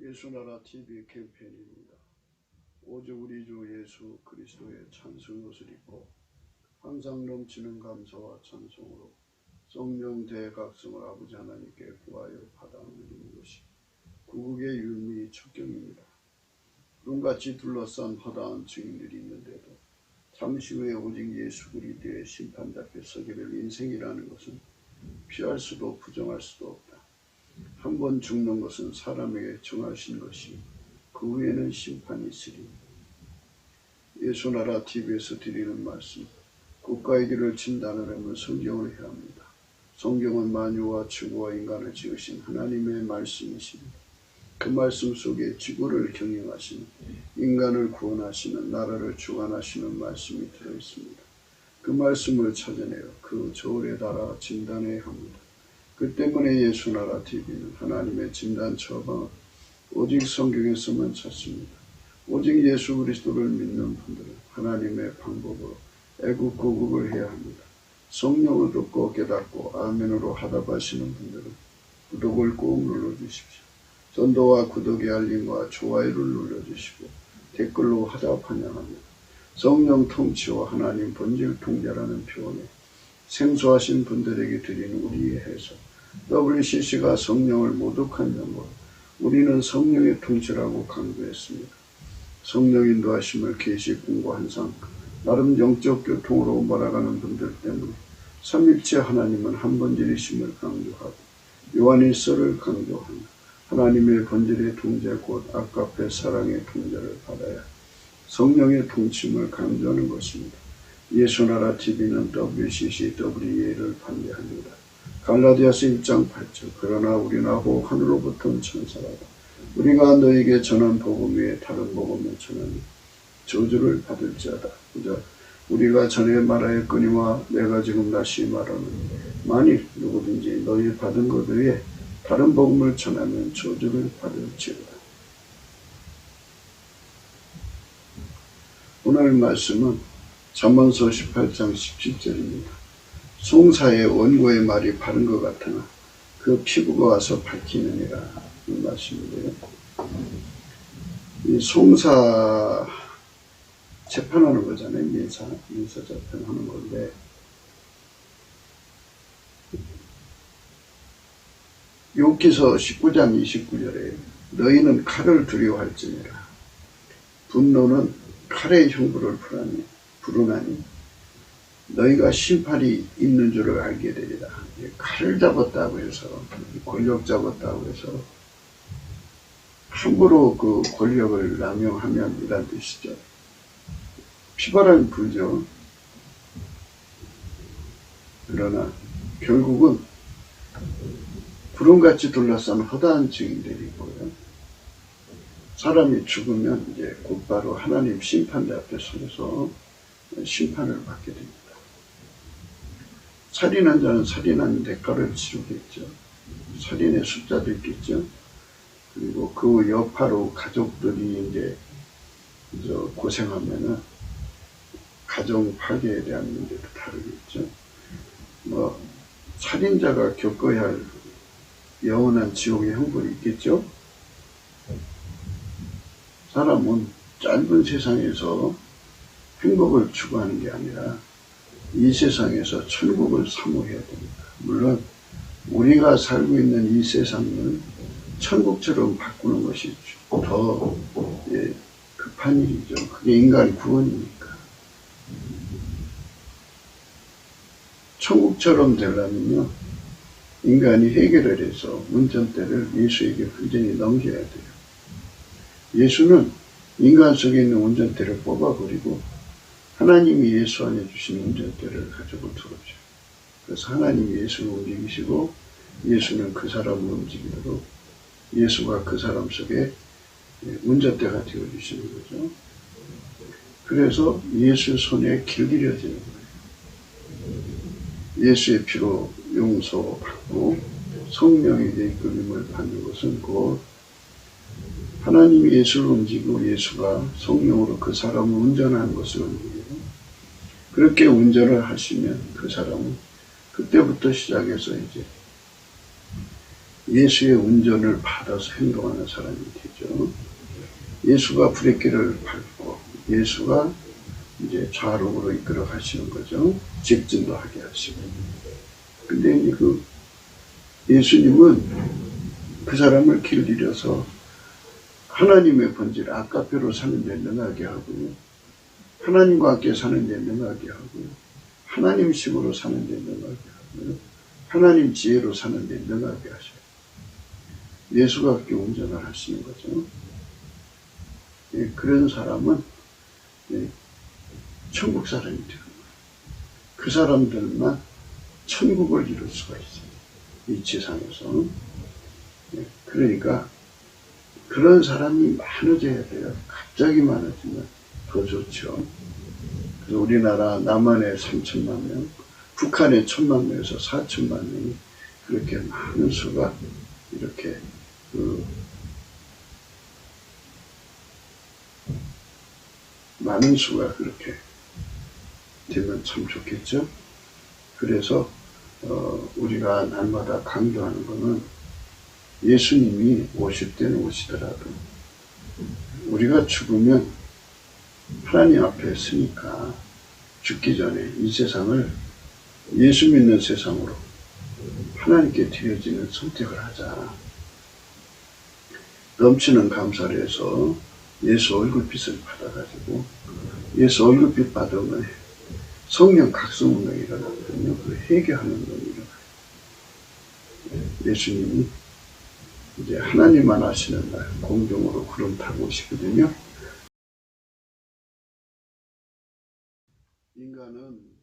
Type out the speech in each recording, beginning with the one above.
예수나라 TV 캠페인입니다. 오직 우리 주 예수 그리스도의 찬송 옷을 입고 항상 넘치는 감사와 찬송으로 성령 대각성을 아버지 하나님께 구하여 받아 누리는 것이 구국의 율무의 첩경입니다. 구름같이 둘러싼 허다한 증인들이 있는데도 잠시 후에 오직 예수 그리스도의 심판대 앞에 서게 될 인생이라는 것은 피할 수도 부정할 수도 없다. 한 번 죽는 것은 사람에게 정하신 것이 그 후에는 심판이 있으리. 예수나라 TV에서 드리는 말씀, 국가의 길을 진단하려면 성경을 해야 합니다. 성경은 만유와 지구와 인간을 지으신 하나님의 말씀이십니다. 그 말씀 속에 지구를 경영하시는, 인간을 구원하시는, 나라를 주관하시는 말씀이 들어있습니다. 그 말씀을 찾아내어 그 저울에 달아 진단해야 합니다. 그 때문에 예수나라 TV는 하나님의 진단 처방을 오직 성경에서만 찾습니다. 오직 예수 그리스도를 믿는 분들은 하나님의 방법으로 애국 고국을 해야 합니다. 성령을 듣고 깨닫고 아멘으로 하답하시는 분들은 구독을 꼭 눌러주십시오. 전도와 구독의 알림과 좋아요를 눌러주시고 댓글로 하답 환영합니다. 성령 통치와 하나님 본질 통제라는 표현에 생소하신 분들에게 드리는 우리의 해석, WCC가 성령을 모독한 점으로 우리는 성령의 통치라고 강조했습니다. 성령 인도하심을 계시 공부한상 나름 영적 교통으로 몰아가는 분들 때문에 삼일체 하나님은 한 본질이심을 강조하고 요한일서를 강조하며 하나님의 본질의 통제 곧 아까페 사랑의 통제를 받아야 성령의 통치임을 강조하는 것입니다. 예수나라 TV는 WCC, WEA를 반대합니다. 갈라디아서 1장 8절 그러나 우리나 혹 하늘로부터 온 천사라도 우리가 너에게 전한 복음 외에 다른 복음을 전하니 저주를 받을지어다. 우리가 전에 말하였거니와 내가 지금 다시 말하는 만일 누구든지 너희 받은 것 외에 다른 복음을 전하면 저주를 받을지어다. 오늘 말씀은 잠언서 18장 17절입니다. 송사의 원고의 말이 바른 것 같으나 그 피부가 와서 밝히느니라. 이 말씀인데요. 이 송사 재판하는 거잖아요. 민사 재판하는 건데 욥기서 19장 29절에 너희는 칼을 두려워할지니라. 분노는 칼의 형부를 부르나니 너희가 심판이 있는 줄을 알게 되리라. 칼을 잡았다고 해서 권력 잡았다고 해서 함부로 그 권력을 남용하면 이란 뜻이죠. 피바람이 불죠. 그러나 결국은 구름같이 둘러싼 허다한 증인들이 있고요. 사람이 죽으면 이제 곧바로 하나님 심판대 앞에 서서 심판을 받게 됩니다. 살인한 자는 살인한 대가를 치르겠죠. 살인의 숫자도 있겠죠. 그리고 그 여파로 가족들이 이제 고생하면은 가정 파괴에 대한 문제도 다르겠죠. 살인자가 겪어야 할 영원한 지옥의 형벌이 있겠죠. 사람은 짧은 세상에서 행복을 추구하는 게 아니라 이 세상에서 천국을 사모해야 됩니다. 물론 우리가 살고 있는 이 세상을 천국처럼 바꾸는 것이 더 급한 일이죠. 그게 인간 구원이니까. 천국처럼 되려면요, 인간이 해결을 해서 운전대를 예수에게 완전히 넘겨야 돼요. 예수는 인간 속에 있는 운전대를 뽑아버리고 하나님이 예수 안에 주신 운전대를 가지고 들어오죠. 그래서 하나님이 예수를 움직이시고 예수는 그 사람을 움직이도록 예수가 그 사람 속에 운전대가 되어주시는 거죠. 그래서 예수 손에 길들여지는 거예요. 예수의 피로 용서받고 성령에게 이끌림을 받는 것은 곧 하나님이 예수를 움직이고 예수가 성령으로 그 사람을 운전하는 것을 의미해요. 그렇게 운전을 하시면 그 사람은 그때부터 시작해서 이제 예수의 운전을 받아서 행동하는 사람이 되죠. 예수가 브레이크를 밟고 예수가 이제 좌록으로 이끌어 가시는 거죠. 직진도 하게 하시고. 근데 그 예수님은 그 사람을 길들여서 하나님의 본질 아까페로 사는 데 능하게 하고요. 하나님과 함께 사는 데 능하게 하고요. 하나님식으로 사는 데 능하게 하고요. 하나님 지혜로 사는 데 능하게 하셔요. 예수가 그렇게 운전을 하시는 거죠. 예, 그런 사람은 예, 천국 사람이 되는 거예요. 그 사람들만 천국을 이룰 수가 있어요. 이 지상에서. 예, 그러니까 그런 사람이 많아져야 돼요. 갑자기 많아지면 더 좋죠. 그래서 우리나라 남한에 3천만 명, 북한에 1,000만 명에서 4천만 명이 그렇게 많은 수가 이렇게 많은 수가 그렇게 되면 참 좋겠죠. 그래서 우리가 날마다 강조하는 것은 예수님이 오실 때는 오시더라도 우리가 죽으면 하나님 앞에 서니까 죽기 전에 이 세상을 예수 믿는 세상으로 하나님께 드려지는 선택을 하자. 넘치는 감사를 해서 예수 얼굴빛을 받아가지고 예수 얼굴빛 받으면 성령 각성운동이 일어나거든요. 그 회개하는 운동이 일어나요. 예수님이 이제 하나님만 아시는 날 공중으로 구름 타고 오시거든요. 인간은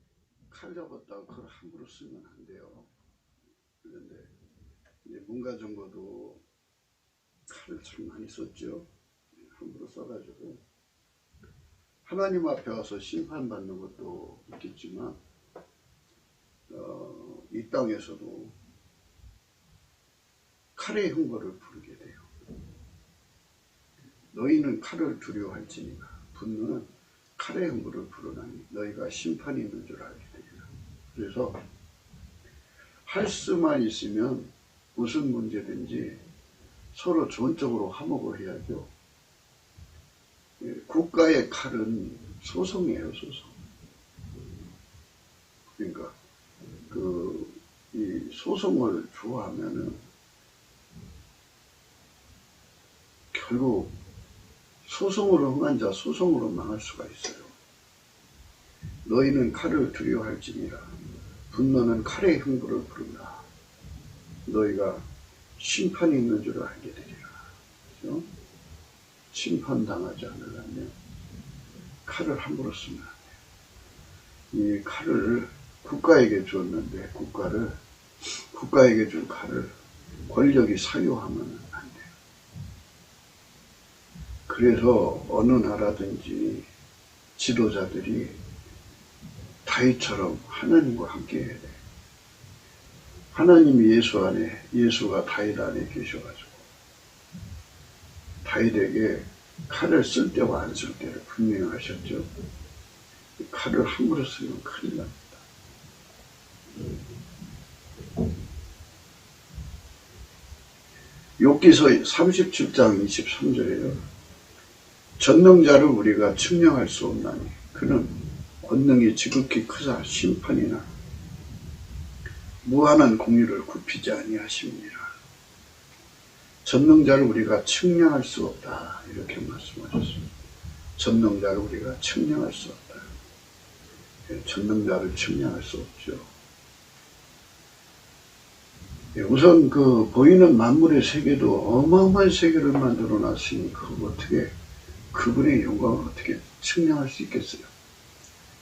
칼 잡았다고 그걸 함부로 쓰면 안 돼요. 그런데 이제 문가정거도 칼을 참 많이 썼죠. 함부로 써가지고 하나님 앞에 와서 심판받는 것도 있겠지만 이 땅에서도 칼의 흥거를 부르게 돼요. 너희는 칼을 두려워할지니라. 분노는 칼의 흥거를 부르나니 너희가 심판이 있는 줄 알게 되리라. 그래서 할 수만 있으면 무슨 문제든지 서로 좋은 쪽으로 화목을 해야죠. 국가의 칼은 소송이에요, 소송. 그러니까 이 소송을 좋아하면은 결국 소송으로 흥한 자 소송으로 망할 수가 있어요. 너희는 칼을 두려워할지니라. 분노는 칼의 흥부를 부른다. 너희가 심판이 있는 줄 알게 되리라. 그렇죠? 심판당하지 않으려면 칼을 함부로 쓰면 안 돼요. 이 칼을 국가에게 줬는데 국가에게 준 칼을 권력이 사유하면 안 돼요. 그래서 어느 나라든지 지도자들이 다윗처럼 하나님과 함께 해야 돼요. 하나님이 예수가 다윗 안에 계셔가지고 다윗에게 칼을 쓸 때와 안 쓸 때를 분명히 하셨죠. 칼을 함부로 쓰면 큰일 납니다. 욥기서 37장 23절에요. 전능자를 우리가 측량할 수 없나니 그는 권능이 지극히 크사 심판이나 무한한 공의를 굽히지 아니하심이니라. 전능자를 우리가 측량할 수 없다. 이렇게 말씀하셨습니다. 전능자를 우리가 측량할 수 없다. 전능자를 측량할 수 없죠. 우선 그 보이는 만물의 세계도 어마어마한 세계를 만들어 놨으니 그분의 영광을 어떻게 측량할 수 있겠어요?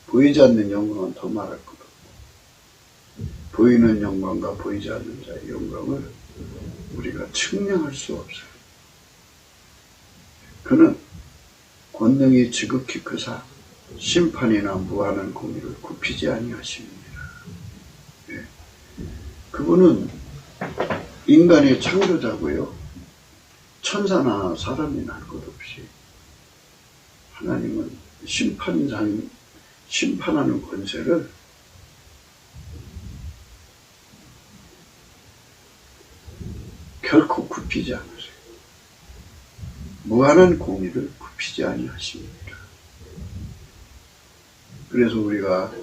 보이지 않는 영광은 더 말할 것 없고 보이는 영광과 보이지 않는 자의 영광을 우리가 측량할 수 없어요. 그는 권능이 지극히 크사 심판이나 무한한 공의를 굽히지 아니하십니다. 네. 그분은 인간의 창조자고요. 천사나 사람이 날 것 없이 하나님은 심판하는 권세를 굽히지 않으세요. 무한한 공의를 굽히지 아니하십니다. 그래서 우리가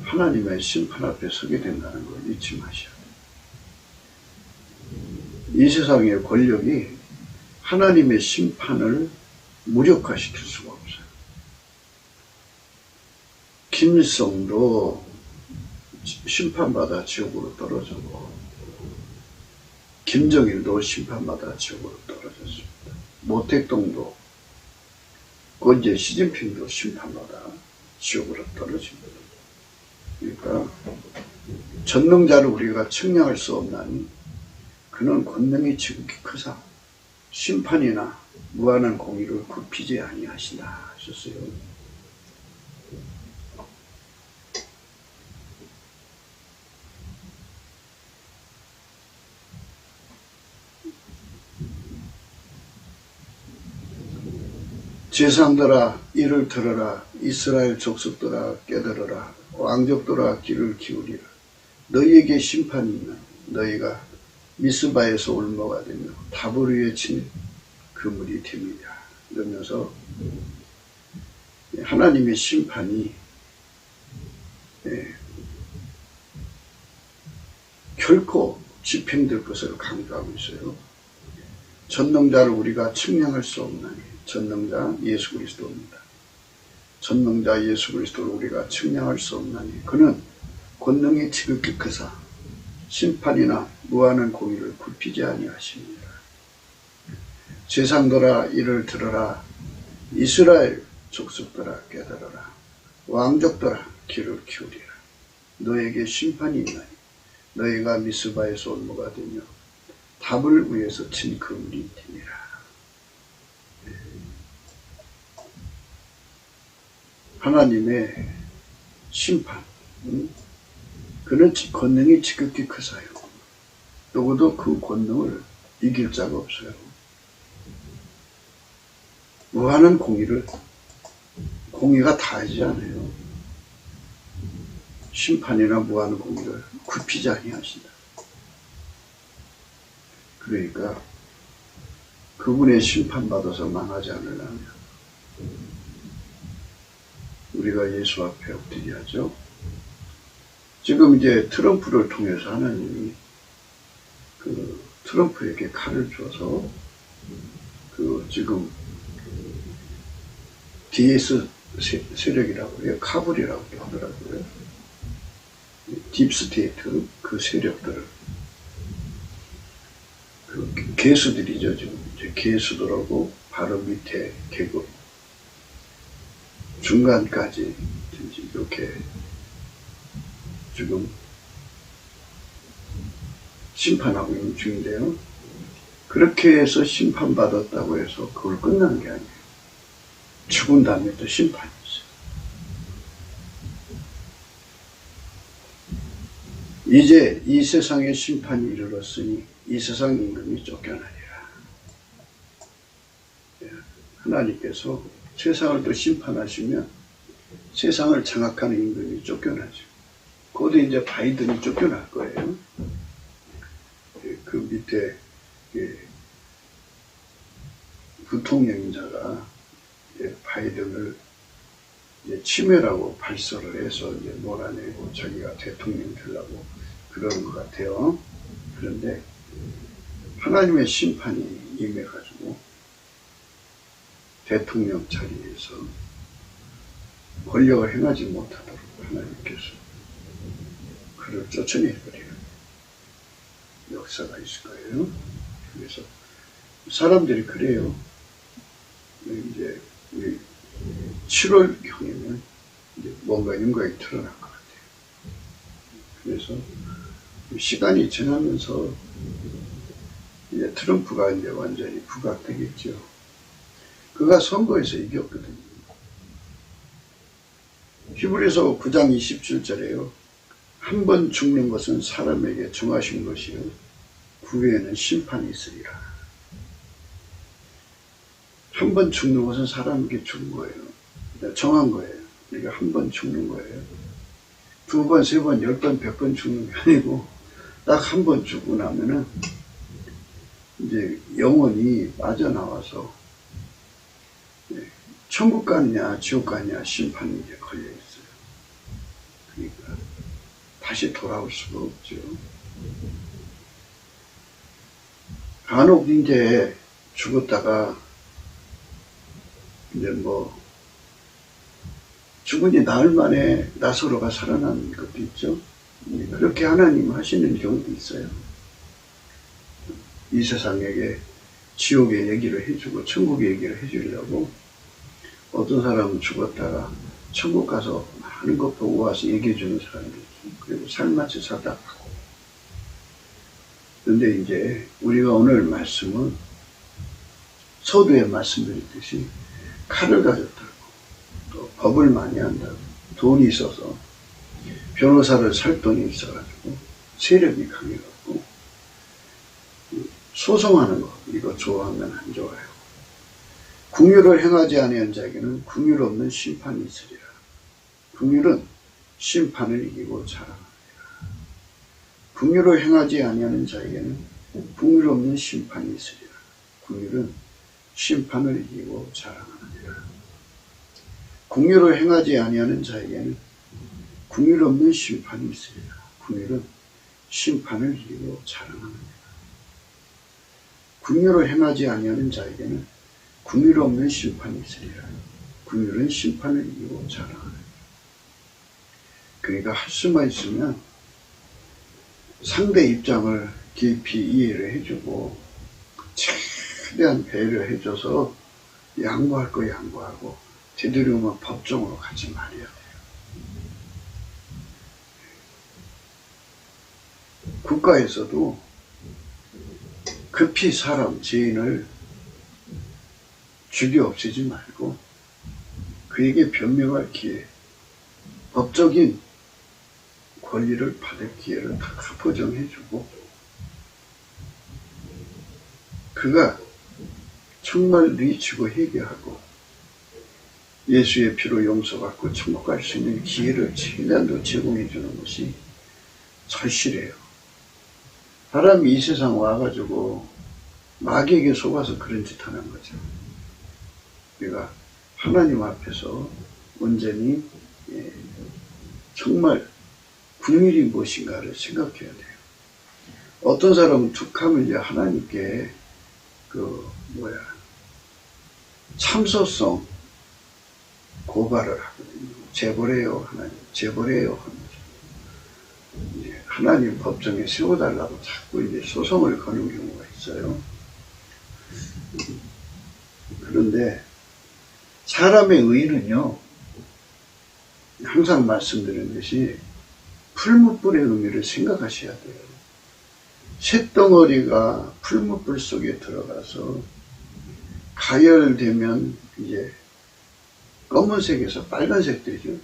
하나님의 심판 앞에 서게 된다는 걸 잊지 마셔야 돼요. 이 세상의 권력이 하나님의 심판을 무력화시킬 수가 없어요. 김일성도 심판받아 지옥으로 떨어졌고, 김정일도 심판받아 지옥으로 떨어졌습니다. 모택동도, 이제 시진핑도 심판받아 지옥으로 떨어집니다. 그러니까 전능자를 우리가 측량할 수 없나니 그는 권능이 지극히 크사 심판이나 무한한 공의를 굽히지 아니하신다 하셨어요. 제사장들아 이를 들어라. 이스라엘 족속들아 깨달으라. 왕족들아 귀를 기울이라. 너희에게 심판이 있나. 너희가 미스바에서 올무가 되며 다볼 위에 친 그물이 됨이라. 이러면서 하나님의 심판이 결코 집행될 것을 강조하고 있어요. 전능자를 우리가 측량할 수 없나니. 전능자 예수 그리스도입니다. 전능자 예수 그리스도를 우리가 측량할 수 없나니 그는 권능이 지극히 크사 심판이나 무한한 공의를 굽히지 아니하십니다. 제사장들아 이를 들어라. 이스라엘 족속들아 깨달으라. 왕족들아 귀를 기울이라. 너에게 심판이 있나니 너희가 미스바에서 올무가 되며 답을 위해서 친 그물이 되니라. 하나님의 심판, 그는 권능이 지극히 크사요. 누구도 그 권능을 이길 자가 없어요. 무한한 공의가 다하지 않아요. 심판이나 무한한 공의를 굽히지 아니하신다. 그러니까 그분의 심판받아서 망하지 않으려면 우리가 예수 앞에 엎드려야죠. 지금 이제 트럼프를 통해서 하나님이 그 트럼프에게 칼을 줘서 지금 DS 세력이라고 해요. 카불이라고 하더라고요. 딥스테이트 그 세력들을 그 개수들이죠. 지금 이제 개수들하고 바로 밑에 계급 중간까지 이렇게 지금 심판하고 있는 중인데요. 그렇게 해서 심판받았다고 해서 그걸 끝난 게 아니에요. 죽은 다음에 또 심판이 있어요. 이제 이 세상의 심판이 이르렀으니 이 세상 임금이 쫓겨나리라. 하나님께서 세상을 또 심판하시면 세상을 장악하는 임금이 쫓겨나죠. 거기도 이제 바이든이 쫓겨날 거예요. 그 밑에 부통령자가 바이든을 치매라고 발설을 해서 몰아내고 자기가 대통령 되려고 그러는 것 같아요. 그런데 하나님의 심판이 임해가지고 대통령 자리에서 권력을 행하지 못하도록 하나님께서 그를 쫓아내버리는 역사가 있을 거예요. 그래서 사람들이 그래요. 이제 우리 7월경이면 이제 뭔가 윤곽이 드러날 것 같아요. 그래서 시간이 지나면서 이제 트럼프가 이제 완전히 부각되겠죠. 그가 선거에서 이겼거든요. 히브리서 9장 27절에요. 한 번 죽는 것은 사람에게 정하신 것이요 그 후에는 심판이 있으리라. 한 번 죽는 것은 사람에게 죽은 거예요. 정한 거예요. 그러니까 한 번 죽는 거예요. 2번, 3번, 10번, 100번 죽는 게 아니고 딱 한 번 죽고 나면은 이제 영혼이 빠져나와서 천국 가느냐 지옥 가느냐 심판이 이제 걸려 있어요. 그러니까 다시 돌아올 수가 없죠. 간혹 이제 죽었다가 이제 뭐 죽은 지 나흘 만에 나사로가 살아난 것도 있죠. 그렇게 하나님 하시는 경우도 있어요. 이 세상에게 지옥의 얘기를 해주고 천국의 얘기를 해주려고 어떤 사람은 죽었다가 천국 가서 많은 것 보고 와서 얘기해주는 사람도 있고, 그리고 살맛이 살다 가고. 그런데 이제 우리가 오늘 말씀은 서두에 말씀드렸듯이 칼을 가졌다고, 또 법을 많이 한다고, 돈이 있어서 변호사를 살 돈이 있어가지고 세력이 강해갖고 소송하는 거, 이거 좋아하면 안 좋아요. 긍휼을 행하지 아니한 자에게는 긍휼 없는 심판이 있으리라. 긍휼은 심판을 이기고 자랑하리라. 긍휼을 행하지 아니하는 자에게는 긍휼 없는 심판이 있으리라. 긍휼은 심판을 이기고 자랑하느니라. 긍휼을 행하지 아니하는 자에게는 긍휼 없는 심판이 있으리라. 긍휼은 심판을 이기고 자랑하느니라. 긍휼을 행하지 아니하는 자에게는 긍휼 없는 심판이 있으리라. 긍휼은 심판을 이기고 자랑하느니라. 그러니까 할 수만 있으면 상대 입장을 깊이 이해를 해주고 최대한 배려를 해줘서 양보할 거 양보하고 되도록이면 법정으로 가지 말아야 돼요. 국가에서도 급히 사람, 죄인을 죽여 없애지 말고 그에게 변명할 기회, 법적인 권리를 받을 기회를 다 보정해주고 그가 정말 뉘치고 회개하고 예수의 피로 용서받고 천국 갈 수 있는 기회를 최대한 더 제공해주는 것이 절실해요. 사람이 이 세상 와가지고 마귀에게 속아서 그런 짓 하는 거죠. 우리가 하나님 앞에서 온전히 정말 긍휼이 무엇인가를 생각해야 돼요. 어떤 사람은 툭 하면 이제 하나님께 참소성 고발을 하거든요. 제보래요, 하나님. 제보래요 하면서 이제 하나님 법정에 세워달라고 자꾸 이제 소송을 거는 경우가 있어요. 그런데 사람의 의는요, 항상 말씀드린 듯이 풀무불의 의미를 생각하셔야 돼요. 쇳덩어리가 풀무불 속에 들어가서 가열되면 이제 검은색에서 빨간색 되죠.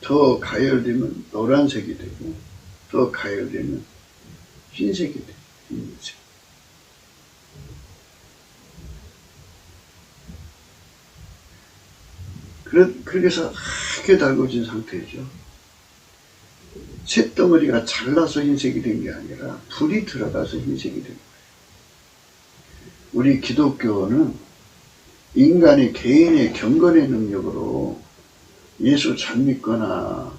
더 가열되면 노란색이 되고 더 가열되면 흰색이 돼요. 흰색. 그렇게 해서 하얗게 달궈진 상태죠. 쇳덩어리가 잘라서 흰색이 된 게 아니라 불이 들어가서 흰색이 된 거예요. 우리 기독교는 인간이 개인의 경건의 능력으로 예수 잘 믿거나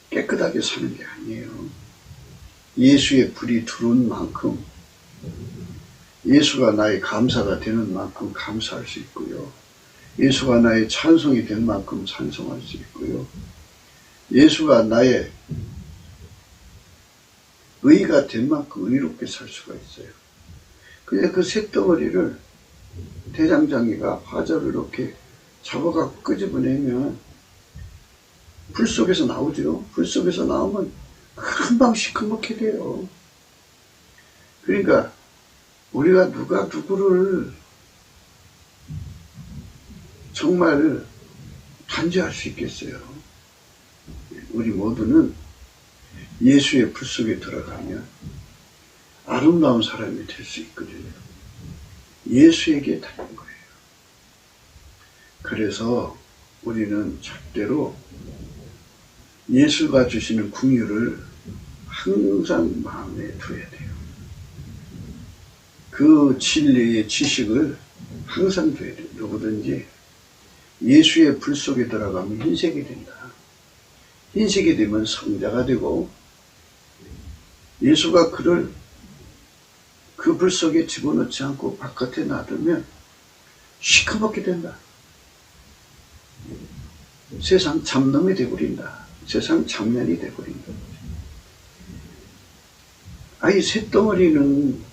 깨끗하게 사는 게 아니에요. 예수의 불이 들어온 만큼 예수가 나의 감사가 되는 만큼 감사할 수 있고요. 예수가 나의 찬송이 된 만큼 찬송할 수 있고요. 예수가 나의 의가 된 만큼 의롭게 살 수가 있어요. 그냥 그 쇳덩어리를 대장장이가 화자를 이렇게 잡아갖고 끄집어내면 불 속에서 나오죠. 불 속에서 나오면 금방 시커멓게 돼요. 그러니까 우리가 누가 누구를 정말 단죄할 수 있겠어요. 우리 모두는 예수의 불 속에 들어가면 아름다운 사람이 될 수 있거든요. 예수에게 달린 거예요. 그래서 우리는 절대로 예수가 주시는 긍휼을 항상 마음에 둬야 돼요. 그 진리의 지식을 항상 줘야 돼. 누구든지 예수의 불 속에 들어가면 흰색이 된다. 흰색이 되면 성자가 되고 예수가 그를 그 불 속에 집어넣지 않고 바깥에 놔두면 시커멓게 된다. 세상 잡놈이 되어버린다. 세상 잡년이 되어버린다. 아니 쇳덩어리는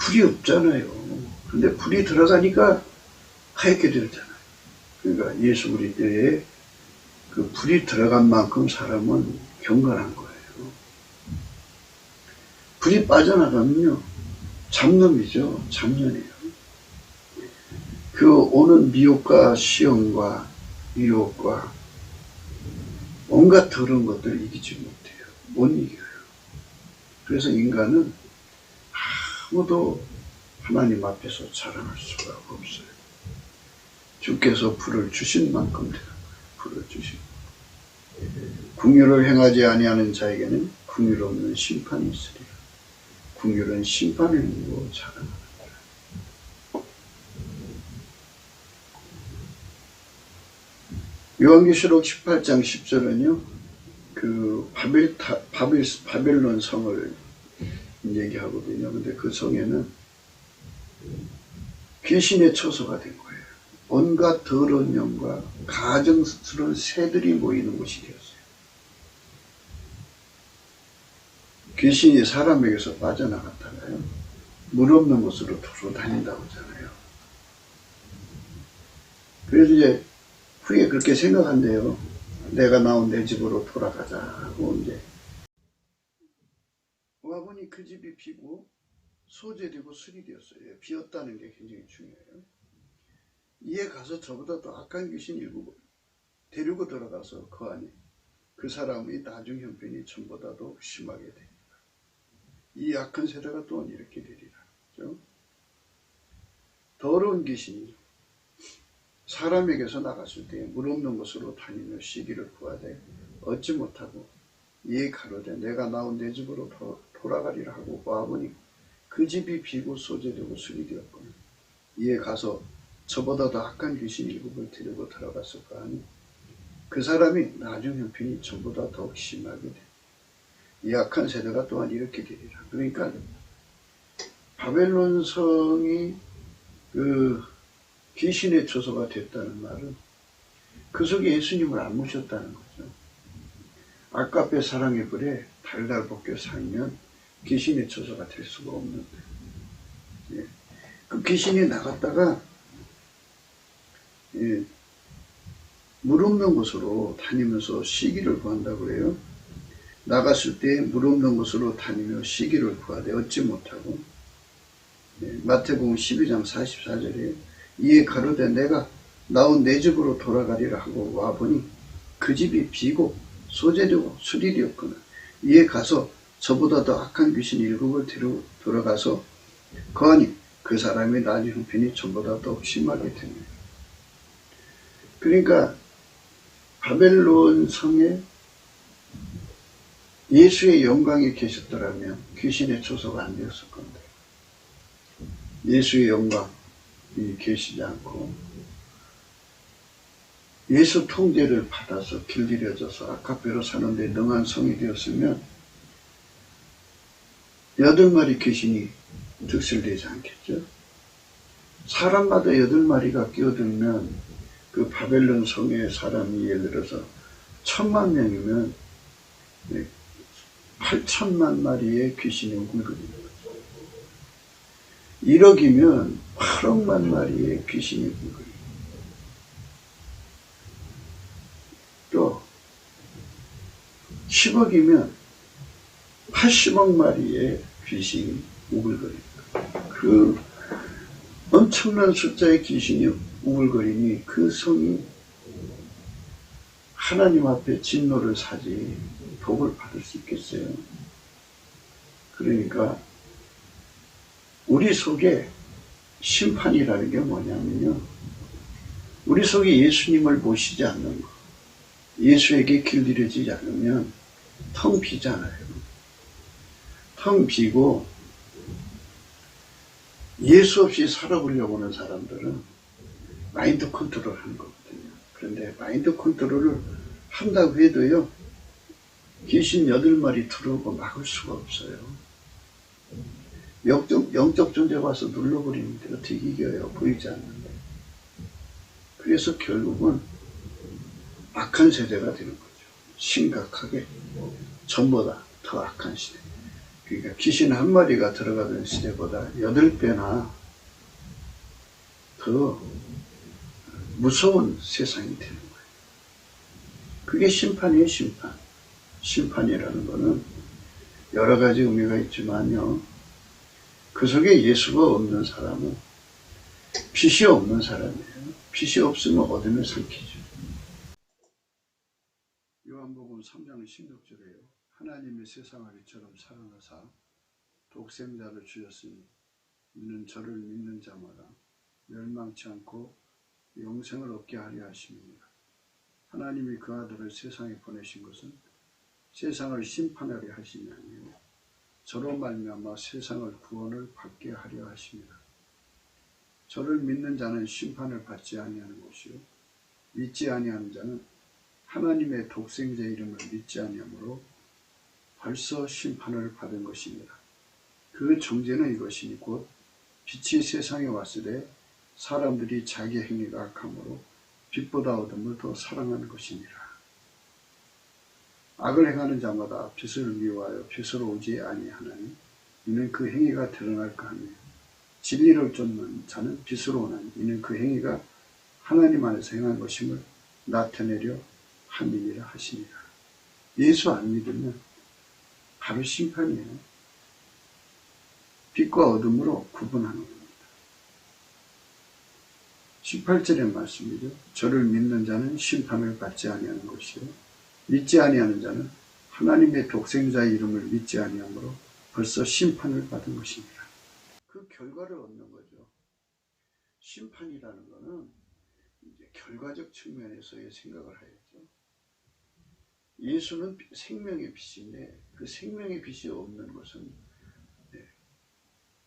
불이 없잖아요. 근데 불이 들어가니까 하얗게 되잖아요. 그러니까 예수 그리스도의 그 불이 들어간 만큼 사람은 경건한 거예요. 불이 빠져나가면요 잡놈이죠. 잡년이에요. 그 오는 미혹과 시험과 유혹과 온갖 더러운 것들을 이기지 못해요. 못 이겨요. 그래서 인간은 아무도 하나님 앞에서 자랑할 수가 없어요. 주께서 불을 주신 만큼 되는 거예요. 불을 주신. 긍휼을 행하지 아니하는 자에게는 긍휼 없는 심판이 있으리라. 긍휼은 심판을 이기고 자랑하는 거예요. 요한계시록 18장 10절은요, 그 바벨론 성을 얘기하거든요. 근데 그 성에는 귀신의 처소가 된 거예요. 온갖 더러운 영과 가증스러운 새들이 모이는 곳이 되었어요. 귀신이 사람에게서 빠져나갔다가요, 물 없는 곳으로 두루 다닌다고 하잖아요. 그래서 이제 후에 그렇게 생각한대요. 내가 나온 내 집으로 돌아가자 하고 이제 와보니 그 집이 비고 소재되고 술이 되었어요. 비었다는 게 굉장히 중요해요. 이에 가서 저보다 더 악한 귀신 일곱을 데리고 들어가서 그 안에 그 사람의 나중 형편이 전보다도 심하게 됩니다. 이 악한 세대가 또한 이렇게 되리라. 그렇죠? 더러운 귀신이 사람에게서 나갔을 때 물 없는 곳으로 다니며 시기를 구하되 얻지 못하고 이에 가로되 내가 나온 내 집으로 돌아가리라 하고 와보니 그 집이 비고 소재되고 술이 되었거늘 이에 가서 저보다 더 악한 귀신 일곱을 데리고 들어갔을까 하니 그 사람이 나중 형편이 전보다 더욱 심하게 돼. 이 악한 세대가 또한 이렇게 되리라. 그러니까 바벨론 성이 그 귀신의 처소가 됐다는 말은 그 속에 예수님을 안 모셨다는 거죠. 아까의 사랑의 불에 달달 볶여 살면 귀신의 처소가 될 수가 없는데, 예. 그 귀신이 나갔다가 예. 물 없는 곳으로 다니면서 시기를 구한다고 해요. 나갔을 때 물 없는 곳으로 다니며 시기를 구하되 얻지 못하고, 예. 마태복음 12장 44절에 이에 가로되 내가 나온 내 집으로 돌아가리라 하고 와보니 그 집이 비고 소재되고 술이 되었거늘 이에 가서 저보다 더 악한 귀신 일곱을 데리고 들어가서 거하니 그 사람의 나중 형편이 전보다 더 심하게 됩니다. 그러니까 바벨론 성에 예수의 영광이 계셨더라면 귀신의 처소가 안 되었을 건데 예수의 영광이 계시지 않고 예수 통제를 받아서 길들여져서 아카페로 사는데 능한 성이 되었으면 8마리 귀신이 득실되지 않겠죠. 사람마다 8마리가 끼어들면 그 바벨론 성의 사람이 예를 들어서 1000만 명이면 8천만 마리의 귀신이 우글거리는 거죠. 1억이면 8억만 마리의 귀신이 우글거리는 또 10억이면 80억 마리의 귀신이 우글거립니다. 그 엄청난 숫자의 귀신이 우글거리니 그 성이 하나님 앞에 진노를 사지 복을 받을 수 있겠어요. 그러니까 우리 속에 심판이라는 게 뭐냐면요, 우리 속에 예수님을 모시지 않는 것, 예수에게 길들여지지 않으면 텅 비잖아요. 텅 비고 예수 없이 살아보려고 하는 사람들은 마인드 컨트롤 하는 거거든요. 그런데 마인드 컨트롤을 한다고 해도요, 귀신 8마리 들어오고 막을 수가 없어요. 영적 존재가 와서 눌러버리는데 어떻게 이겨요? 보이지 않는데. 그래서 결국은 악한 세대가 되는 거죠. 심각하게 전보다 더 악한 시대. 그러니까 귀신 1마리가 들어가던 시대보다 8배나 더 무서운 세상이 되는 거예요. 그게 심판이에요, 심판. 심판이라는 거는 여러 가지 의미가 있지만요, 그 속에 예수가 없는 사람은 빛이 없는 사람이에요. 빛이 없으면 어둠에 삼키죠. 요한복음 3장 16절에요. 하나님의 세상을 이처럼 사랑하사 독생자를 주셨으니 이는 저를 믿는 자마다 멸망치 않고 영생을 얻게 하려 하심이니라. 하나님이 그 아들을 세상에 보내신 것은 세상을 심판하려 하심이 아니요 저로 말미암아 세상을 구원을 받게 하려 하심이라. 저를 믿는 자는 심판을 받지 아니하는 것이요 믿지 아니하는 자는 하나님의 독생자 이름을 믿지 아니하므로 벌써 심판을 받은 것입니다. 그 정죄는 이것이니 곧 빛이 세상에 왔으되 사람들이 자기 행위가 악함으로 빛보다 어둠을 더 사랑하는 것이니라. 악을 행하는 자마다 빛을 미워하여 빛으로 오지 아니하나니 이는 그 행위가 드러날까 하며 진리를 쫓는 자는 빛으로 오나니 이는 그 행위가 하나님 안에서 행한 것임을 나타내려 함이니라 하시니라. 예수 안 믿으면 바로 심판이에요. 빛과 어둠으로 구분하는 겁니다. 18절의 말씀이죠. 저를 믿는 자는 심판을 받지 아니하는 것이요 믿지 아니하는 자는 하나님의 독생자의 이름을 믿지 아니하므로 벌써 심판을 받은 것입니다. 그 결과를 얻는 거죠. 심판이라는 것은 이제 결과적 측면에서의 생각을 해야죠. 예수는 생명의 빛인데 그 생명의 빛이 없는 것은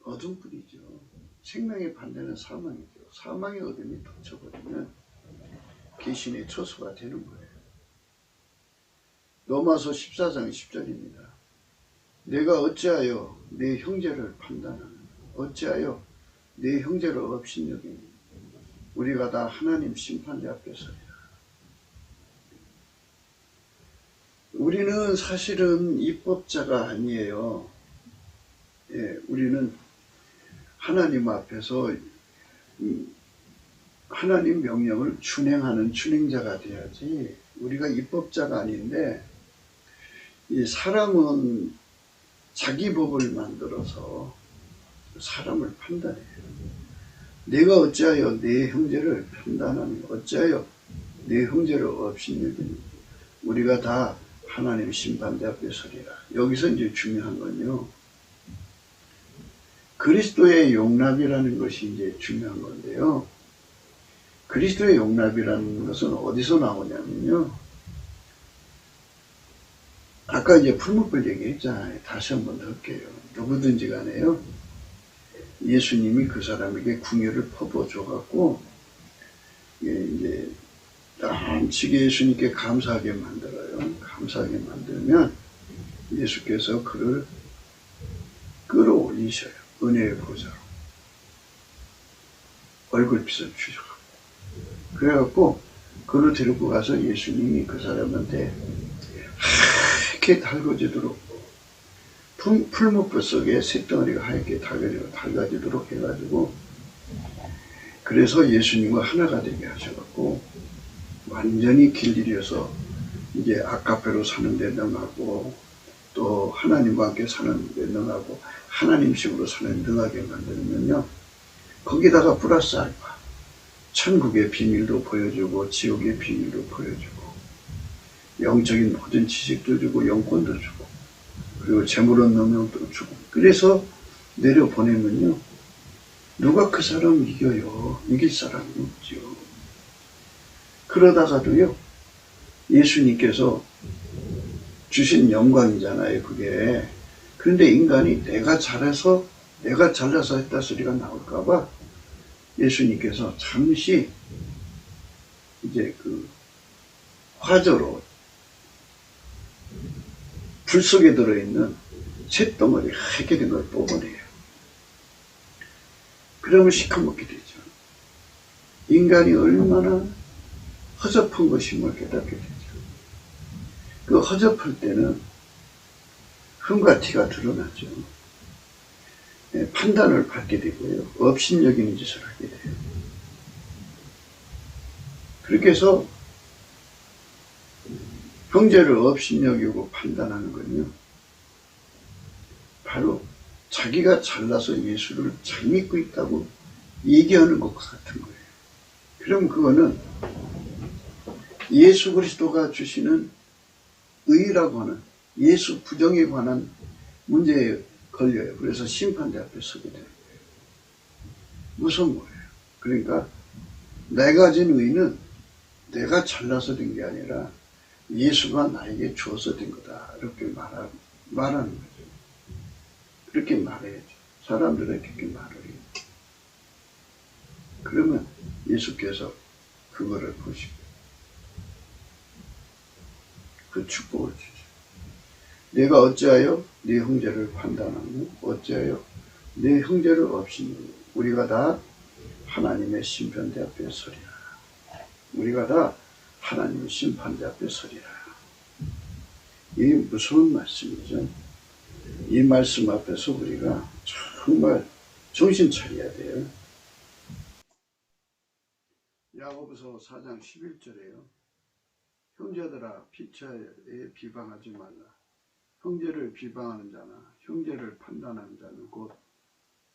어둠뿐이죠. 생명의 반대는 사망이죠. 사망의 어둠이 덮쳐버리면 귀신의 처소가 되는 거예요. 로마서 14장 10절입니다. 내가 어찌하여 내 형제를 판단하느냐? 어찌하여 내 형제를 업신여기니? 우리가 다 하나님 심판대 앞에 서리라. 우리는 사실은 입법자가 아니에요. 우리는 하나님 앞에서 하나님 명령을 준행하는 준행자가 돼야지 우리가 입법자가 아닌데, 이 사람은 자기 법을 만들어서 사람을 판단해요. 내가 어찌하여 내 형제를 판단하니? 어찌하여 내 형제를 업신여기니? 우리가 다 하나님 심판대 앞에 서리라. 여기서 이제 중요한 건요, 그리스도의 용납이라는 것이 이제 중요한 건데요. 그리스도의 용납이라는 것은 어디서 나오냐면요, 아까 이제 풀무불 얘기했잖아요. 다시 한번 더 할게요. 누구든지 간에요, 예수님이 그 사람에게 궁유를 퍼부어줘갖고 이제 남치게 예수님께 감사하게 만들어요. 감사하게 만들면 예수께서 그를 끌어올리셔요. 은혜의 보좌로 얼굴빛을 주셔갖고, 그래갖고 그를 데리고 가서 예수님이 그 사람한테 하얗게 달궈지도록, 풀무불 속에 쇳덩어리가 하얗게 달궈지도록 해가지고, 그래서 예수님과 하나가 되게 하셔갖고 완전히 길들여서 이제 아카페로 사는 데 능하고 또 하나님과 함께 사는 데 능하고 하나님식으로 사는 데 능하게 만들면요, 거기다가 플러스 알파 천국의 비밀도 보여주고 지옥의 비밀도 보여주고 영적인 모든 지식도 주고 영권도 주고 그리고 재물은 능력도 주고, 그래서 내려보내면요, 누가 그 사람 이겨요? 이길 사람이 없죠. 그러다가도요, 예수님께서 주신 영광이잖아요, 그게. 그런데 인간이 내가 잘해서 내가 잘나서 했다 소리가 나올까봐 예수님께서 잠시 이제 그 화저로 불 속에 들어있는 쇳덩어리 하얗게 된 걸 뽑아내요. 그러면 시커멓게 되죠. 인간이 얼마나 허접한 것임을 깨닫게 되죠. 그 허접할 때는 흠과 티가 드러나죠. 판단을 받게 되고요. 업신여기는 짓을 하게 돼요. 그렇게 해서 형제를 업신여기고 판단하는 건요. 바로 자기가 잘나서 예수를 잘 믿고 있다고 얘기하는 것과 같은 거예요. 그럼 그거는 예수 그리스도가 주시는 의라고 하는 예수 부정에 관한 문제에 걸려요. 그래서 심판대 앞에 서게 되는 거예요. 무서운 거예요. 그러니까 내가 진 의는 내가 잘나서 된 게 아니라 예수가 나에게 주어서 된 거다. 이렇게 말하는 거죠. 그렇게 말해야죠. 사람들은 그렇게 말을 해요. 그러면 예수께서 그거를 보시고 그 축복을 주죠. 내가 어찌하여 네 형제를 판단하고 어찌하여 네 형제를 업신여기고 우리가 다 하나님의 심판대 앞에 서리라. 우리가 다 하나님의 심판대 앞에 서리라. 이게 무서운 말씀이죠. 이 말씀 앞에서 우리가 정말 정신 차려야 돼요. 야고보서 4장 11절에요. 형제들아 피차에 비방하지 말라. 형제를 비방하는 자나 형제를 판단하는 자는 곧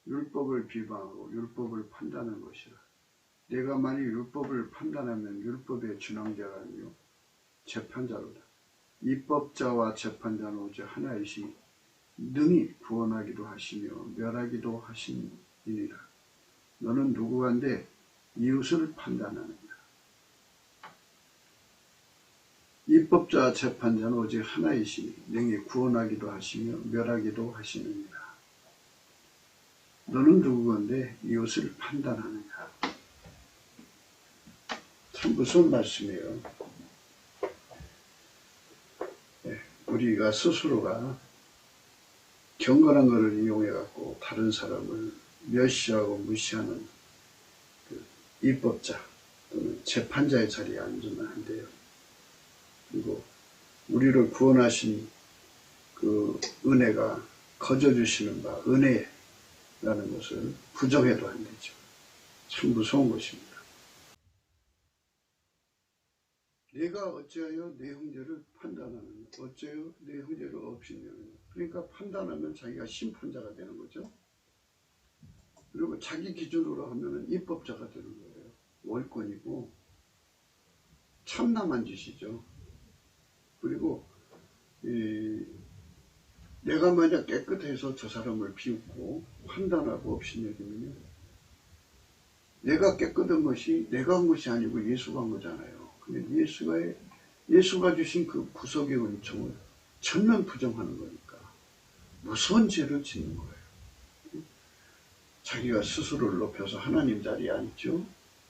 율법을 비방하고 율법을 판단하는 것이라. 내가 만일 율법을 판단하면 율법의 준항자가 아니요 재판자로다. 입법자와 재판자는 오직 하나이시 능히 구원하기도 하시며 멸하기도 하시니라. 너는 누구한데 이웃을 판단하느냐. 입법자와 재판자는 오직 하나이시니 능히 구원하기도 하시며 멸하기도 하시느니라. 너는 누구건데 이웃을 판단하느냐. 참 무서운 말씀이에요. 우리가 스스로가 경건한 것을 이용해 갖고 다른 사람을 멸시하고 무시하는 그 입법자 또는 재판자의 자리에 앉으면 안 돼요. 그리고 우리를 구원하신 그 은혜가 거저주시는 바 은혜라는 것을 부정해도 안 되죠. 참 무서운 것입니다. 내가 어찌하여 내 형제를 판단하느냐. 어찌하여 내 형제를 업신여기느냐. 그러니까 판단하면 자기가 심판자가 되는 거죠. 그리고 자기 기준으로 하면 입법자가 되는 거예요. 월권이고 참남한 짓이죠. 그리고 내가 만약 깨끗해서 저 사람을 비웃고 판단하고 업신여기면요. 내가 깨끗한 것이 내가 한 것이 아니고 예수가 한 거잖아요. 근데 예수가 주신 그 구속의 은총을 전면 부정하는 거니까 무서운 죄를 짓는 거예요. 자기가 스스로를 높여서 하나님 자리에 앉죠.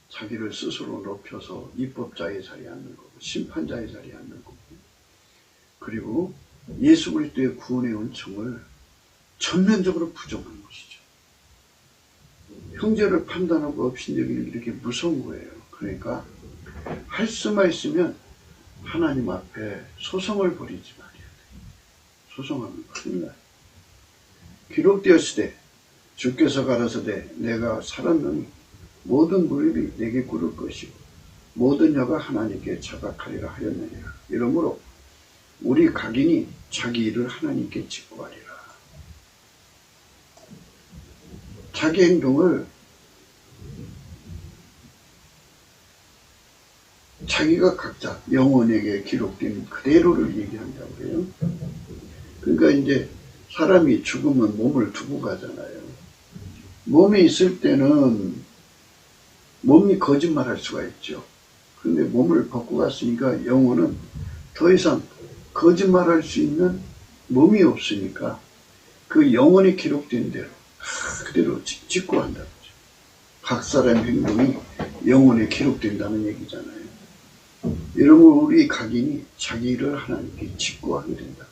자기를 스스로 높여서 입법자의 자리에 앉는 거고 심판자의 자리에 앉는 거고 그리고 예수 그리스도의 구원의 은총을 전면적으로 부정하는 것이죠. 형제를 판단하고 업신여기는 이렇게 무서운 거예요. 그러니까 할 수만 있으면 하나님 앞에 소송을 벌이지 말아야 돼. 소송하면 큰일 나요. 기록되었으되 주께서 가라사대 내가 살았느니 모든 무릎이 내게 꿇을 것이고 모든 여가 하나님께 자각하리라 하였느니라. 이러므로 우리 각인이 자기 일을 하나님께 직구하리라. 자기 행동을 자기가 각자 영혼에게 기록된 그대로를 얘기한다고 해요. 그러니까 이제 사람이 죽으면 몸을 두고 가잖아요. 몸이 있을 때는 몸이 거짓말할 수가 있죠. 그런데 몸을 벗고 갔으니까 영혼은 더 이상 거짓말할 수 있는 몸이 없으니까 그 영혼이 기록된 대로 그대로 직구한다는 거죠. 각 사람의 행동이 영혼에 기록된다는 얘기잖아요. 여러분, 우리 각인이 자기 일을 하나님께 직구하게 된다.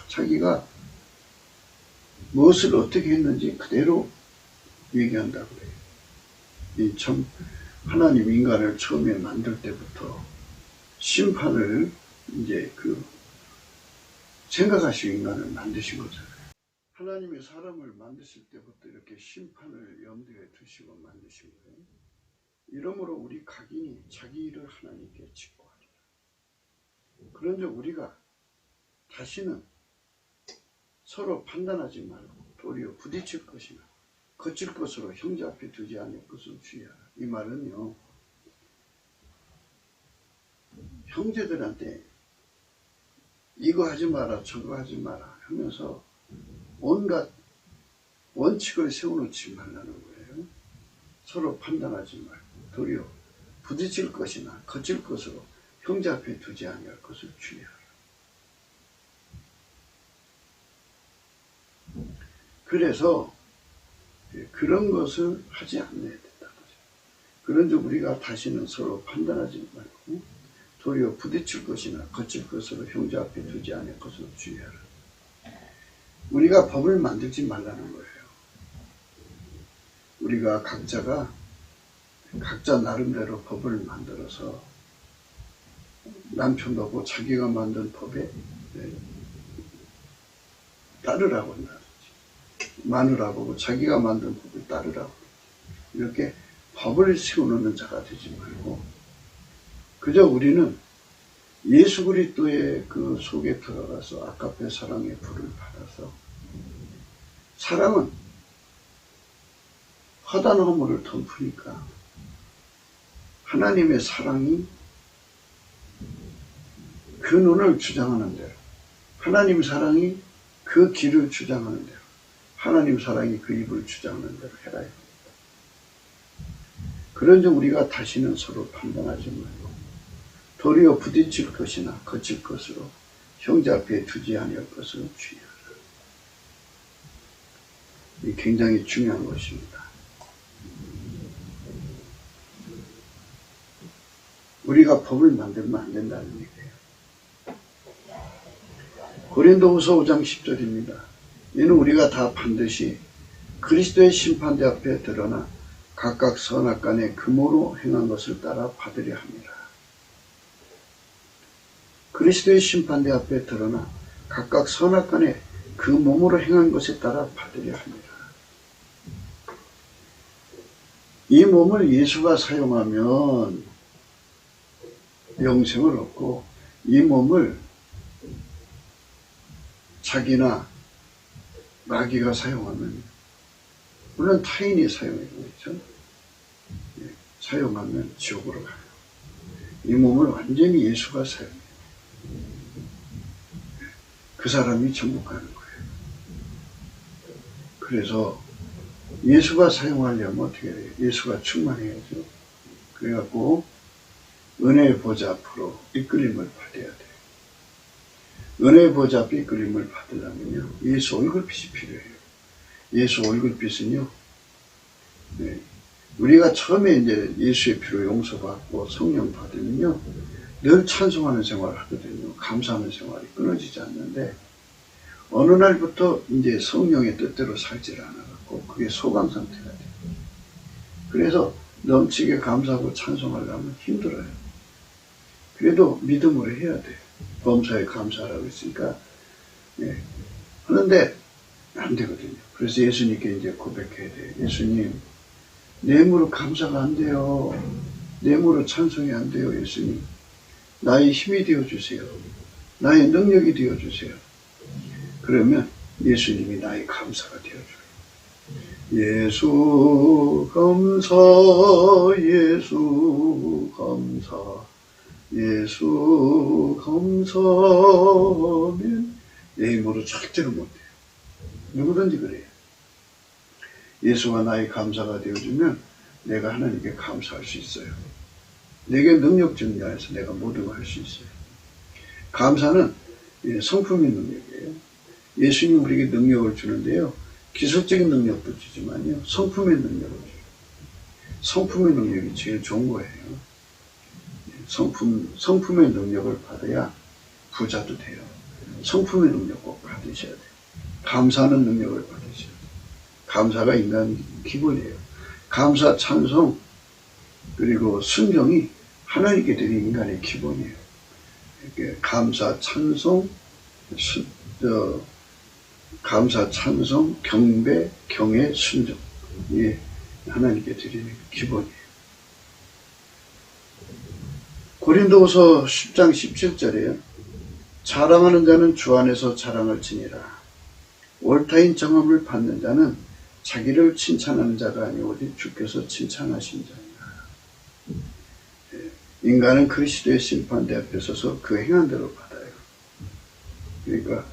자기가 무엇을 어떻게 했는지 그대로 얘기한다고 해요. 참, 하나님 인간을 처음에 만들 때부터 심판을 이제 생각하시고 인간을 만드신 거잖아요. 하나님이 사람을 만드실 때부터 이렇게 심판을 염두에 두시고 만드신 거예요. 이러므로 우리 각인이 자기 일을 하나님께 직구하리라. 그런데 우리가 다시는 서로 판단하지 말고 도리어 부딪힐 것이나 거칠 것으로 형제 앞에 두지 않을 것을 주의하라. 이 말은요, 형제들한테 이거 하지 마라 저거 하지 마라 하면서 온갖 원칙을 세워놓지 말라는 거예요. 서로 판단하지 말고 도리어 부딪힐 것이나 거칠 것으로 형제 앞에 두지 않을 것을 주의하라. 그래서 그런 것을 하지 않아야 된다는 거죠. 그런데 우리가 다시는 서로 판단하지 말고 도리어 부딪힐 것이나 거칠 것으로 형제 앞에 두지 않을 것을 주의하라. 우리가 법을 만들지 말라는 거예요. 우리가 각자 나름대로 법을 만들어서 남편하고 자기가 만든 법에 따르라고 한다든지, 마누라고 자기가 만든 법을 따르라고, 이렇게 법을 세워놓는 자가 되지 말고 그저 우리는 예수 그리스도의 그 속에 들어가서 아까페 사랑의 불을 받아서, 사랑은 허단 허물을 덮으니까 하나님의 사랑이 그 눈을 주장하는 대로, 하나님 사랑이 그 길을 주장하는 대로, 하나님 사랑이 그 입을 주장하는 대로 해라 합니다. 그런데 우리가 다시는 서로 판단하지 말고 도리어 부딪힐 것이나 거칠 것으로 형제 앞에 두지 않을 것을 주의하라. 이 굉장히 중요한 것입니다. 우리가 법을 만들면 안 된다는 얘기예요. 고린도후서 5장 10절입니다. 이는 우리가 다 반드시 그리스도의 심판대 앞에 드러나 각각 선악간에 금으로 행한 것을 따라 받으려 합니다. 그리스도의 심판대 앞에 드러나 각각 선악간에 그 몸으로 행한 것에 따라 받으려 합니다. 이 몸을 예수가 사용하면 영생을 얻고, 이 몸을 자기나 마귀가 사용하면, 물론 타인이 사용해야죠. 사용하면 지옥으로 가요. 이 몸을 완전히 예수가 사용해요. 그 사람이 천국 가는 거예요. 그래서 예수가 사용하려면 어떻게 해야 돼요? 예수가 충만해야죠. 그래갖고 은혜의 보좌 앞으로 이끌림을 받아야 돼요. 은혜의 보좌 앞에 이끌림을 받으려면요, 예수 얼굴빛이 필요해요. 예수 얼굴빛은요, 우리가 처음에 이제 예수의 피로 용서받고 성령 받으면요, 늘 찬송하는 생활을 하거든요. 감사하는 생활이 끊어지지 않는데, 어느 날부터 이제 성령의 뜻대로 살지를 않아갖고 그게 소강 상태가 돼요. 그래서 넘치게 감사하고 찬송하려면 힘들어요. 그래도 믿음으로 해야 돼요. 범사에 감사하라고 했으니까. 하는데 안 되거든요. 그래서 예수님께 이제 고백해야 돼요. 예수님, 뇌물로 감사가 안 돼요. 뇌물로 찬송이 안 돼요. 예수님, 나의 힘이 되어주세요. 나의 능력이 되어주세요. 그러면 예수님이 나의 감사가 되어줘요. 예수 감사, 예수 감사, 예수 감사하면 내 힘으로 절대로 못해요. 누구든지 그래요. 예수가 나의 감사가 되어주면 내가 하나님께 감사할 수 있어요. 내게 능력 증가해서 내가 모든 걸 할 수 있어요. 감사는 성품의 능력이에요. 예수님 우리에게 능력을 주는데요, 기술적인 능력도 주지만요, 성품의 능력을 줘요. 성품의 능력이 제일 좋은 거예요. 성품의 능력을 받아야 부자도 돼요. 성품의 능력 꼭 받으셔야 돼요. 감사하는 능력을 받으셔야 돼요. 감사가 인간 기본이에요. 감사, 찬송, 그리고 순종이 하나님께 드린 인간의 기본이에요. 이렇게 감사, 찬송, 감사, 찬송, 경배, 경애, 순종. 이 하나님께 드리는 기본이에요. 고린도후서 10장 17절에요. 자랑하는 자는 주 안에서 자랑을 지니라. 옳다인 정함을 받는 자는 자기를 칭찬하는 자가 아니오 오직 주께서 칭찬하신 자니라. 인간은 그리스도의 심판대 앞에 서서 그 행한 대로 받아요. 그러니까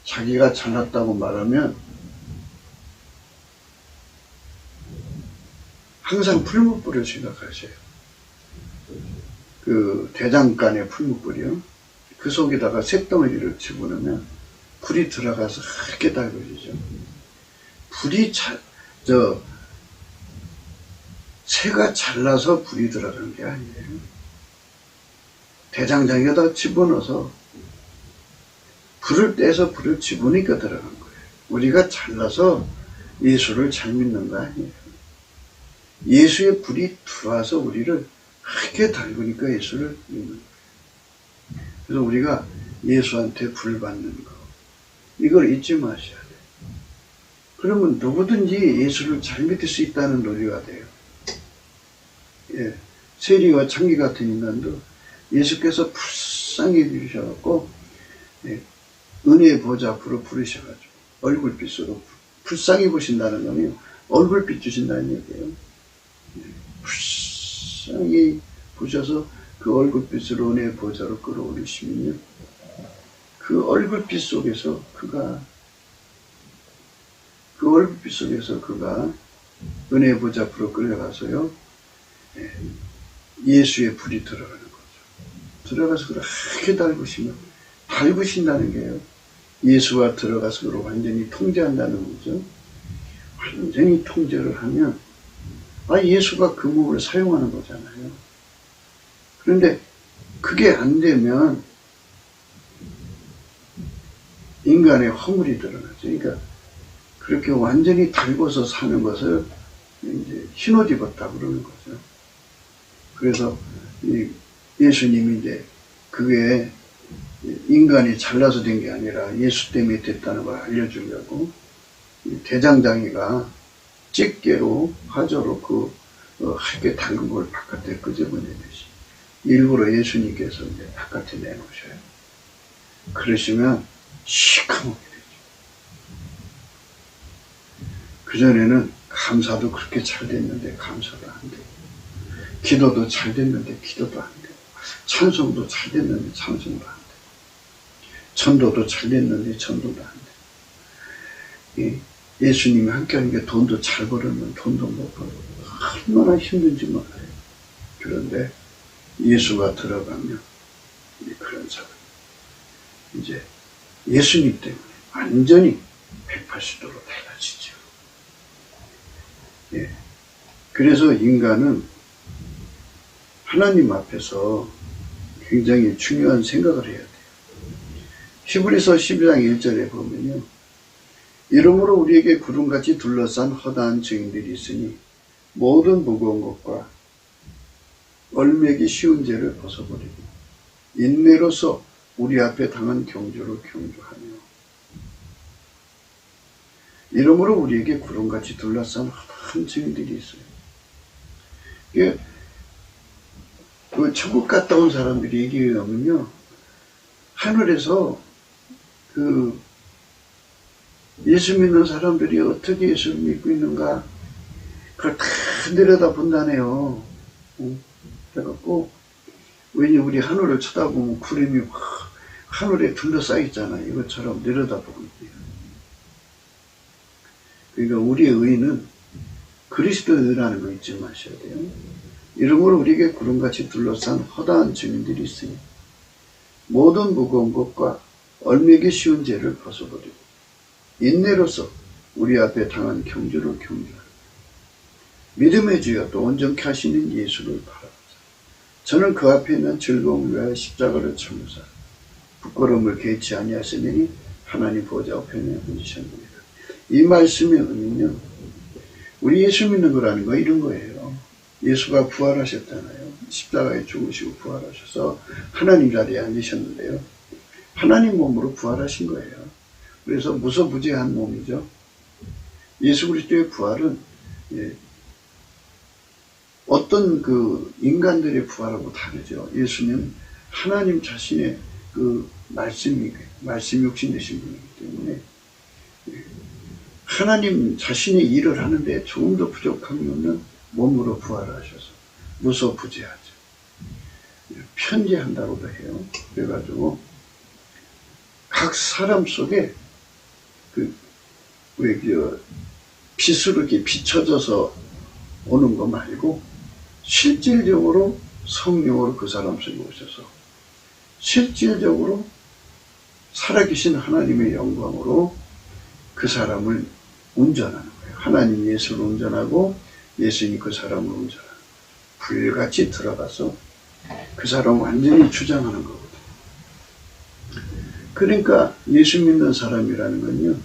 자기가 잘났다고 말하면 항상 풀무불을 생각하세요. 그 대장간의 풀무불이요. 그 속에다가 쇳덩어리를 집어넣으면 불이 들어가서 하얗게 달궈지죠. 불이 새가 잘나서 불이 들어가는 게 아니에요. 대장장에다 집어넣어서 불을 떼서 불을 집으니까 들어간 거예요. 우리가 잘나서 예수를 잘 믿는 거 아니에요. 예수의 불이 들어와서 우리를 하얗게 달구니까 예수를 믿는 거예요. 그래서 우리가 예수한테 불 받는 거, 이걸 잊지 마셔야 돼요. 그러면 누구든지 예수를 잘 믿을 수 있다는 논리가 돼요. 예, 세리와 창기 같은 인간도 예수께서 불쌍히 주셔갖고 은혜의 보좌 앞으로 부르셔가지고 얼굴빛으로 불쌍히 보신다는 거는 얼굴빛 주신다는 얘기예요. 불쌍히 보셔서 그 얼굴빛으로 은혜의 보좌로 끌어올리시면요, 그 얼굴빛 속에서 그가 은혜의 보좌 앞으로 끌려가서요, 예수의 불이 들어가는 거죠. 들어가서 그렇게 달구신다는 게요, 예수가 들어가서 그걸 완전히 통제한다는 거죠. 완전히 통제를 하면 예수가 그 몸을 사용하는 거잖아요. 그런데 그게 안 되면 인간의 허물이 드러나죠. 그러니까 그렇게 완전히 달궈서 사는 것을 이제 흰옷 입었다 그러는 거죠. 그래서 예수님이 이제 그게 인간이 잘나서 된 게 아니라 예수 때문에 됐다는 걸 알려주려고 대장장이가 집게로 화저로 그 하얗게 달군 걸 바깥에 끄집어내듯이 일부러 예수님께서 이제 바깥에 내놓으셔요. 그러시면 시커멓게 되죠. 그전에는 감사도 그렇게 잘 됐는데 감사도 안 되고, 기도도 잘 됐는데 기도도 안 되고, 찬송도 잘 됐는데 찬송도 안 되고, 전도도 잘 됐는데 전도도 안 되고, 예수님이 함께하는 게 돈도 잘 벌으면 돈도 못 벌고 얼마나 힘든지 몰라요. 그런데 예수가 들어가면 그런 사람 이제 예수님 때문에 완전히 180도로 달라지죠. 예. 그래서 인간은 하나님 앞에서 굉장히 중요한 생각을 해야 돼요. 히브리서 12장 1절에 보면요, 이러므로 우리에게 구름같이 둘러싼 허다한 증인들이 있으니 모든 무거운 것과 얼매기 쉬운 죄를 벗어버리고 인내로서 우리 앞에 당한 경주로 경주하며. 이러므로 우리에게 구름같이 둘러싼 허다한 증인들이 있어요. 이게 그 천국 갔다 온 사람들이 얘기하면요, 하늘에서 그 예수 믿는 사람들이 어떻게 예수를 믿고 있는가, 그걸 다 내려다본다네요. 그래갖고, 왜냐, 우리 하늘을 쳐다보면 구름이 하늘에 둘러싸여 있잖아요. 이것처럼 내려다보고 있대요. 그러니까 우리의 의는 그리스도의 의라는 거 잊지 마셔야 돼요. 이러므로 우리에게 구름같이 둘러싼 허다한 증인들이 있으니 모든 무거운 것과 얼매기 쉬운 죄를 벗어버리고 인내로서 우리 앞에 당한 경주를 경주하라. 믿음의 주여 또 온전케 하시는 예수를 바라보자. 저는 그 앞에 있는 즐거움을 위하여 십자가를 참으사 부끄러움을 개치 아니하시니 하나님 보좌 우편에 앉으셨느니라. 이 말씀의 의미는요, 우리 예수 믿는 거라는 거 이런 거예요. 예수가 부활하셨잖아요. 십자가에 죽으시고 부활하셔서 하나님 자리에 앉으셨는데요. 하나님 몸으로 부활하신 거예요. 그래서 무소부재한 몸이죠. 예수 그리스도의 부활은 어떤 그 인간들의 부활하고 다르죠. 예수는 하나님 자신의 그 말씀 육신 되신 분이기 때문에 하나님 자신이 일을 하는데 조금도 부족함이 없는 몸으로 부활하셔서 무소부재하죠. 편재한다고도 해요. 그래가지고 각 사람 속에 빛으로 이렇게 비춰져서 오는 거 말고 실질적으로 성령으로 그 사람 속에 오셔서 실질적으로 살아계신 하나님의 영광으로 그 사람을 운전하는 거예요. 하나님 예수를 운전하고 예수님이 그 사람을 운전하는 거예요. 불같이 들어가서 그 사람을 완전히 주장하는 거거든요. 그러니까 예수 믿는 사람이라는 건요,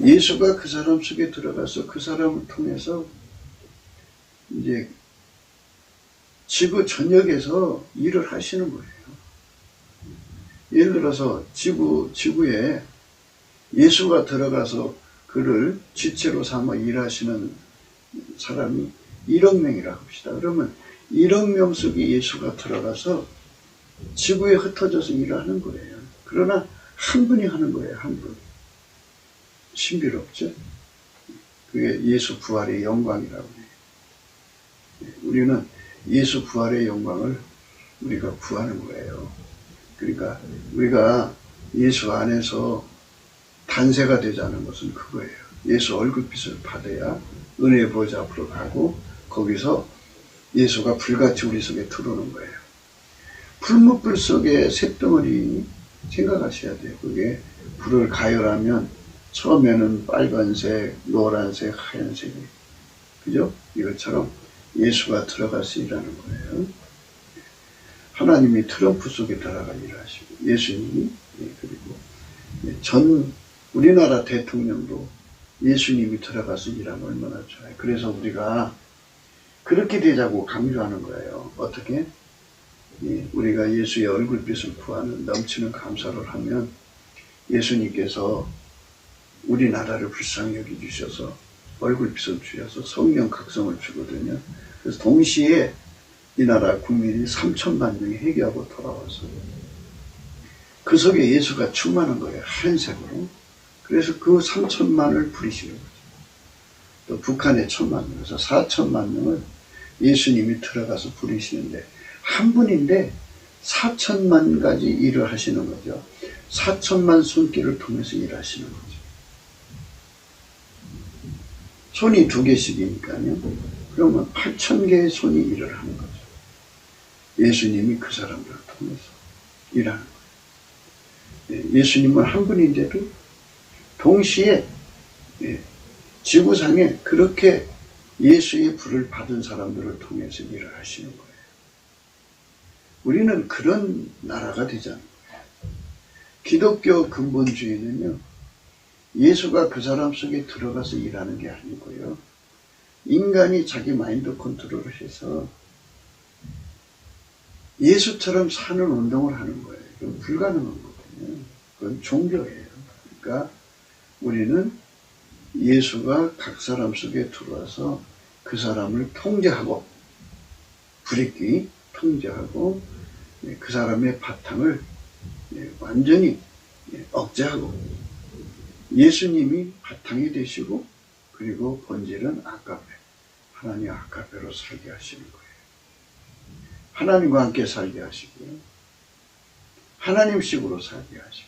예수가 그 사람 속에 들어가서 그 사람을 통해서 이제 지구 전역에서 일을 하시는 거예요. 예를 들어서 지구에 예수가 들어가서 그를 지체로 삼아 일하시는 사람이 1억 명이라고 합시다. 그러면 1억 명 속에 예수가 들어가서 지구에 흩어져서 일을 하는 거예요. 그러나 한 분이 하는 거예요. 한 분. 신비롭죠? 그게 예수 부활의 영광이라고 해요. 우리는 예수 부활의 영광을 우리가 구하는 거예요. 그러니까 우리가 예수 안에서 단세가 되자는 것은 그거예요. 예수 얼굴빛을 받아야 은혜의 보좌 앞으로 가고 거기서 예수가 불같이 우리 속에 들어오는 거예요. 풀무불 속에 쇳덩어리 생각하셔야 돼요. 그게 불을 가열하면 처음에는 빨간색, 노란색, 하얀색이, 그죠? 이것처럼 예수가 들어가서 일하는 거예요. 하나님이 트럼프 속에 들어가 일하시고, 예수님이, 그리고 우리나라 대통령도 예수님이 들어가서 일하면 얼마나 좋아요. 그래서 우리가 그렇게 되자고 강조하는 거예요. 어떻게? 우리가 예수의 얼굴빛을 구하는 넘치는 감사를 하면 예수님께서 우리나라를 불쌍히 여겨주셔서 얼굴빛을 주셔서 성령 각성을 주거든요. 그래서 동시에 이 나라 국민이 3천만 명이 회개하고 돌아와서 그 속에 예수가 충만한 거예요. 하얀색으로. 그래서 그 3천만을 부리시는 거죠. 또 북한의 1,000만 명에서 4천만 명을 예수님이 들어가서 부리시는데 한 분인데 4천만 가지 일을 하시는 거죠. 4천만 손길을 통해서 일하시는 거죠. 손이 2개씩이니까요. 그러면 8,000개의 손이 일을 하는 거죠. 예수님이 그 사람들을 통해서 일하는 거예요. 예수님은 한 분인데도 동시에 지구상에 그렇게 예수의 불을 받은 사람들을 통해서 일을 하시는 거예요. 우리는 그런 나라가 되잖아요. 기독교 근본주의는요, 예수가 그 사람 속에 들어가서 일하는 게 아니고요, 인간이 자기 마인드 컨트롤을 해서 예수처럼 사는 운동을 하는 거예요. 그건 불가능한 거거든요. 그건 종교예요. 그러니까 우리는 예수가 각 사람 속에 들어와서 그 사람을 통제하고, 불익기 통제하고, 그 사람의 바탕을 완전히 억제하고, 예수님이 바탕이 되시고, 그리고 본질은 아가페, 하나님 아가페로 살게 하시는 거예요. 하나님과 함께 살게 하시고요, 하나님식으로 살게 하시고,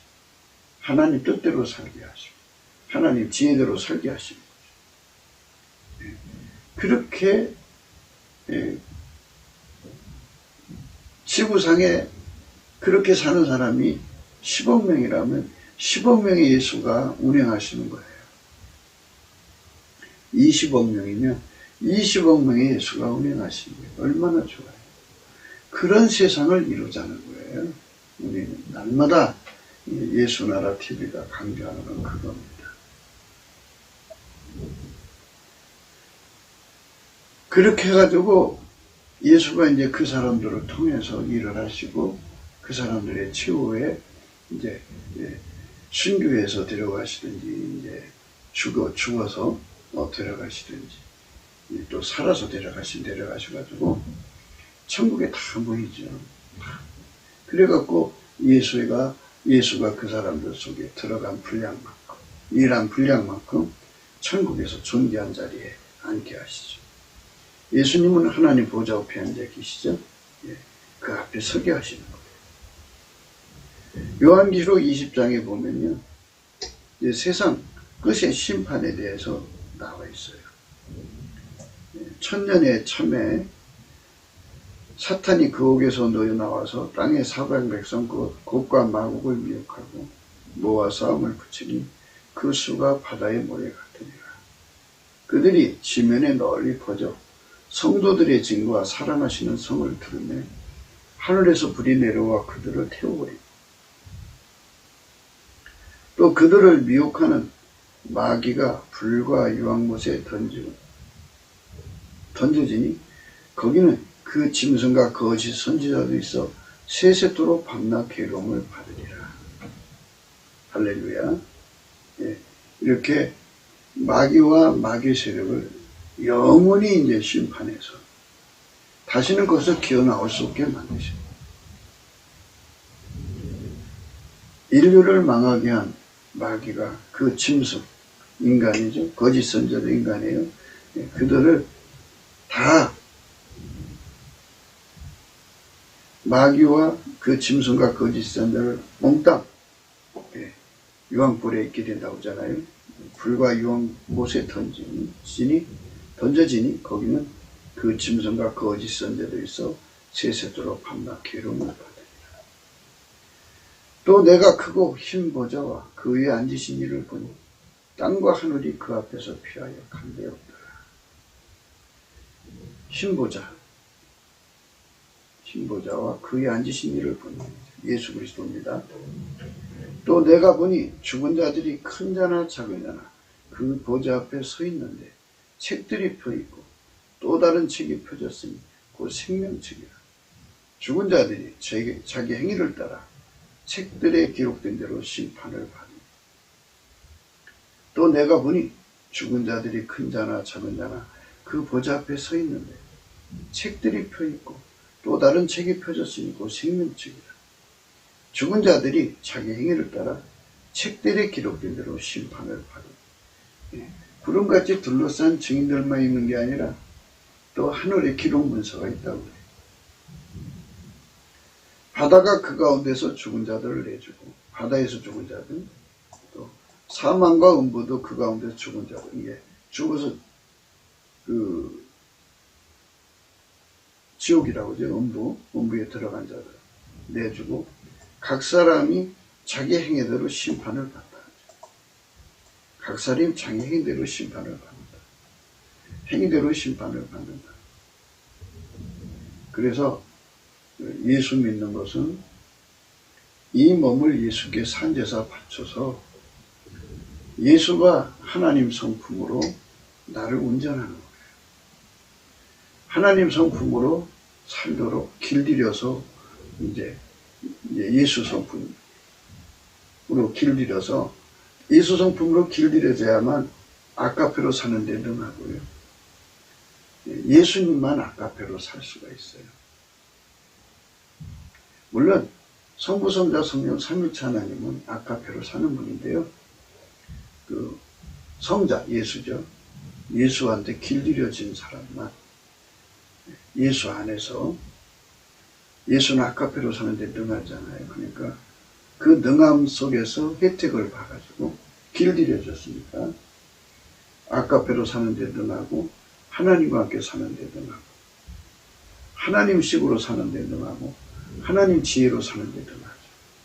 하나님 뜻대로 살게 하시고, 하나님 지혜대로 살게 하시는 거죠. 그렇게 지구상에 그렇게 사는 사람이 10억 명이라면 10억 명의 예수가 운행하시는 거예요. 20억 명이면 20억 명의 예수가 운행하시는 게 얼마나 좋아요. 그런 세상을 이루자는 거예요. 우리는 날마다 예수나라 TV가 강조하는 건 그겁니다. 그렇게 해가지고 예수가 이제 그 사람들을 통해서 일을 하시고 그 사람들의 치유에 이제 순교해서 데려가시든지 이제 죽어서 데려가시든지 또 살아서 데려가셔가지고 천국에 다 모이죠. 그래갖고 예수가 그 사람들 속에 들어간 분량만큼, 일한 분량만큼 천국에서 존귀한 자리에 앉게 하시죠. 예수님은 하나님 보좌 옆에 앉아 계시죠. 그 앞에 서게 하시는 거예요. 요한계시록 20장에 보면요, 세상 끝의 심판에 대해서 나와 있어요. 천년의 참에 사탄이 그 옥에서 놓여 나와서 땅의 사방 백성 곡과 마곡을 미혹하고 모아 싸움을 붙이니 그 수가 바다의 모래 같으니라. 그들이 지면에 널리 퍼져 성도들의 증거와 사랑하시는 성을 들으며 하늘에서 불이 내려와 그들을 태워버리고 또 그들을 미혹하는 마귀가 불과 유황못에 던져지니 거기는 그 짐승과 거짓 선지자도 있어 세세토록 밤낮 괴로움을 받으리라. 할렐루야. 이렇게 마귀와 마귀 세력을 영원히 이제 심판해서 다시는 거기서 기어나올 수 없게 만드십니다. 인류를 망하게 한 마귀가 그 짐승, 인간이죠. 거짓 선지자도 인간이에요. 그들을 다 마귀와 그 짐승과 거짓 선지자를 몽땅 유황불에 있게 된다고 하잖아요. 불과 유황못에 던져지니 거기는 그 짐승과 거짓 선지자도 있어 세세토록 밤낮 괴로움을 받으리라. 또 내가 크고 흰 보좌와 그 위에 앉으신 이를 보니 땅과 하늘이 그 앞에서 피하여 간데없더라. 흰 보좌와 그 위에 앉으신 이를 보니 예수 그리스도입니다. 또 내가 보니 죽은 자들이 큰 자나 작은 자나 그 보좌 앞에 서 있는데 책들이 펴있고 또 다른 책이 펴졌으니 그 생명책이라. 죽은 자들이 자기 행위를 따라 책들에 기록된 대로 심판을 받으니 또 내가 보니 죽은 자들이 큰 자나 작은 자나 그 보좌 앞에 서 있는데 책들이 펴있고 또 다른 책이 펴졌으니 그 생명책이라. 죽은 자들이 자기 행위를 따라 책들에 기록된 대로 심판을 받으니 구름같이 둘러싼 증인들만 있는 게 아니라 또 하늘에 기록 문서가 있다고 해요. 바다가 그 가운데서 죽은 자들을 내주고 바다에서 죽은 자들 또 사망과 음부도 그 가운데서 죽은 자들 이게 죽어서 그 지옥이라고 하죠. 음부에 들어간 자들 내주고 각 사람이 자기 행위대로 심판을 받다. 각 사람이 자기 행위대로 심판을 받는다. 행위대로 심판을 받는다. 그래서 예수 믿는 것은 이 몸을 예수께 산제사 바쳐서 예수가 하나님 성품으로 나를 운전하는 거예요. 하나님 성품으로 살도록 길들여서 이제 예수 성품으로 길들여서 예수 성품으로 길들여져야만 아카페로 사는 데 능하고요. 예수님만 아카페로 살 수가 있어요. 물론 성부, 성자, 성령, 삼위일체 하나님은 아카페로 사는 분인데요. 그 성자 예수죠. 예수한테 길들여진 사람만 예수 안에서 예수는 아카페로 사는데 능하잖아요. 그러니까 그 능함 속에서 혜택을 봐가지고 길들여졌으니까 아카페로 사는데 능하고 하나님과 함께 사는데 능하고 하나님식으로 사는데 능하고 하나님 지혜로 사는데 능하죠.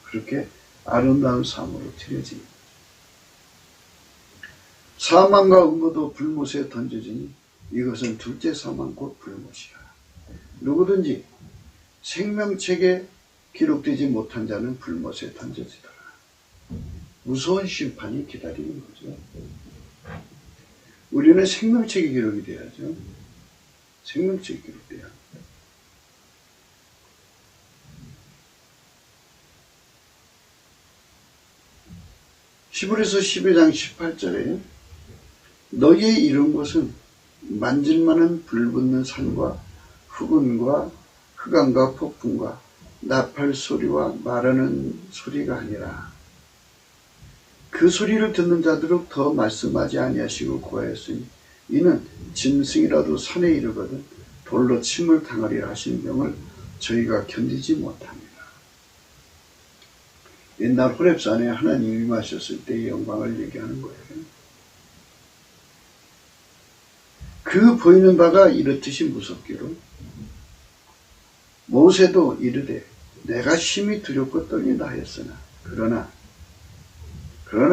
그렇게 아름다운 삶으로 들여집니다. 사망과 음부도 불못에 던져지니 이것은 둘째 사망 곧 불못이야. 누구든지 생명책에 기록되지 못한 자는 불못에 던져지더라. 무서운 심판이 기다리는 거죠. 우리는 생명책에 기록이 돼야죠. 생명책에 기록돼야 합니다. 히브리서 12장 18절에 너희의 이룬 것은 만질만한 불붙는 산과 흑운과 흑암과 폭풍과 나팔 소리와 말하는 소리가 아니라 그 소리를 듣는 자들은 더 말씀하지 아니하시고 고하였으니 이는 짐승이라도 산에 이르거든 돌로 침을 당하리라 하신 명을 저희가 견디지 못합니다. 옛날 호렙산에 하나님이 임하셨을 때의 영광을 얘기하는 거예요. 그 보이는 바가 이렇듯이 무섭기로 모세도 이르되 내가 심히 두렵고 떨린다 하였으나 그러나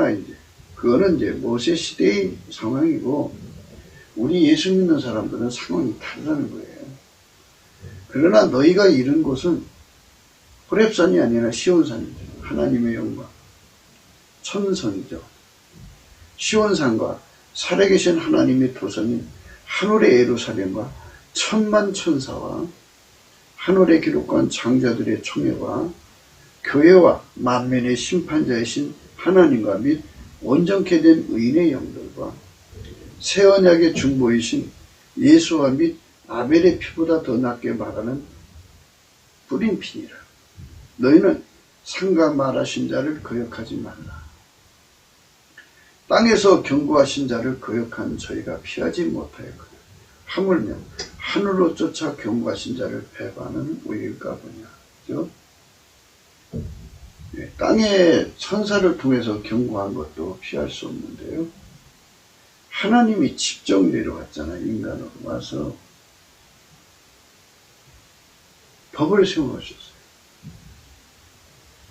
이제 그거는 이제 모세 시대의 상황이고 우리 예수 믿는 사람들은 상황이 다르다는 거예요. 그러나 너희가 이른 곳은 호렙산이 아니라 시온산이죠. 하나님의 영광, 천성이죠. 시온산과 살아계신 하나님의 도성인 하늘의 예루살렘과 천만 천사와 하늘에 기록한 장자들의 총회와 교회와 만민의 심판자이신 하나님과 및 온전케 된 의인의 영들과 새 언약의 중보이신 예수와 및 아벨의 피보다 더 낫게 말하는 뿌린 피니라. 너희는 상가 말하신 자를 거역하지 말라. 땅에서 경고하신 자를 거역한 저희가 피하지 못하였거든. 하물며 하늘로 쫓아 경고하신 자를 배반하는 우리일까 보냐. 그죠? 네, 땅에 천사를 통해서 경고한 것도 피할 수 없는데요. 하나님이 직접 내려왔잖아요. 인간으로 와서 법을 세워주셨어요.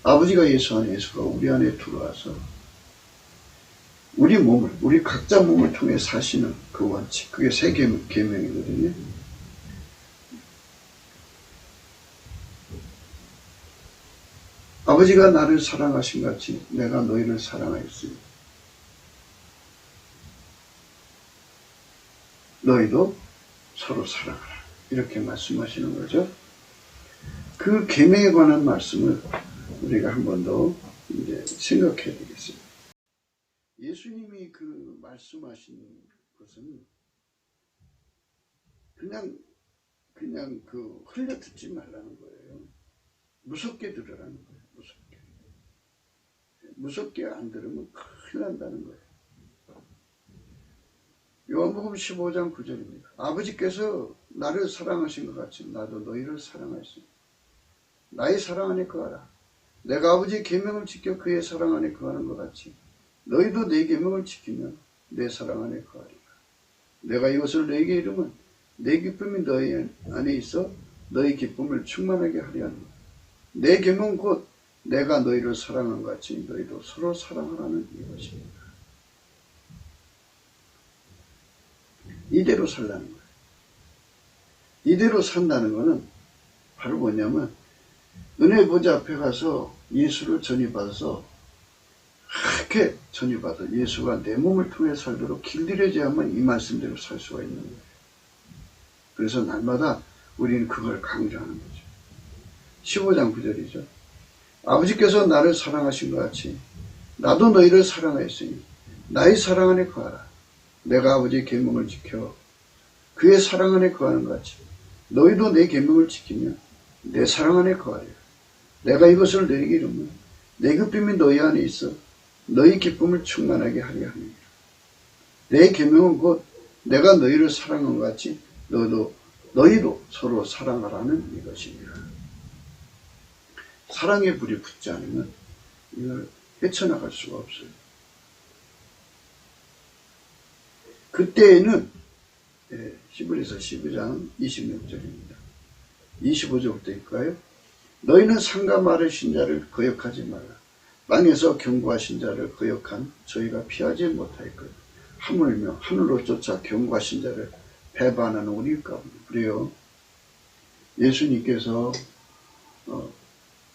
아버지가 예수 안에 예수가 우리 안에 들어와서 우리 몸을, 우리 각자 몸을 통해 사시는 그 원칙, 그게 새 계명이거든요. 아버지가 나를 사랑하신 같이 내가 너희를 사랑하였으니 너희도 서로 사랑하라. 이렇게 말씀하시는 거죠. 그 계명에 관한 말씀을 우리가 한 번 더 이제 생각해야 되겠습니다. 예수님이 그 말씀하신 것은 그냥 그 흘려 듣지 말라는 거예요. 무섭게 들으라는 거예요. 무섭게 안 들으면 큰일 난다는 거예요. 요한복음 15장 9절입니다. 아버지께서 나를 사랑하신 것 같이 나도 너희를 사랑하였습니다. 나의 사랑 안에 거하라. 내가 아버지의 계명을 지켜 그의 사랑 안에 거하는 것 같이 너희도 내 계명을 지키면 내 사랑 안에 거하리라. 내가 이것을 너희에게 이르면 내 기쁨이 너희 안에 있어 너희 기쁨을 충만하게 하려 합니다. 내 계명은 곧 내가 너희를 사랑한 것 같이 너희도 서로 사랑하라는 이것입니다. 이대로 살라는 거예요. 이대로 산다는 것은 바로 뭐냐면 은혜 보좌 앞에 가서 예수를 전이받아서 그렇게 전이받아 예수가 내 몸을 통해 살도록 길들여져야만 이 말씀대로 살 수가 있는 거예요. 그래서 날마다 우리는 그걸 강조하는 거죠. 15장 9절이죠. 아버지께서 나를 사랑하신 것 같이 나도 너희를 사랑하였으니 나의 사랑 안에 거하라. 내가 아버지의 계명을 지켜 그의 사랑 안에 거하는 것 같이 너희도 내 계명을 지키면 내 사랑 안에 거하리라. 내가 이것을 너희에게 이르면 내 기쁨이 너희 안에 있어 너희 기쁨을 충만하게 하려 함이라. 내 계명은 곧 내가 너희를 사랑한 것 같이 너희도 서로 사랑하라는 이것입니다. 사랑의 불이 붙지 않으면 이걸 헤쳐나갈 수가 없어요. 그때에는 히브리서 12장 26절입니다. 25절부터일까요? 너희는 상가 말하신 자를 거역하지 말라. 땅에서 경고하신 자를 거역한 저희가 피하지 못하였거든. 하물며 하늘로 쫓아 경고하신 자를 배반하는 우리일까. 그래요. 예수님께서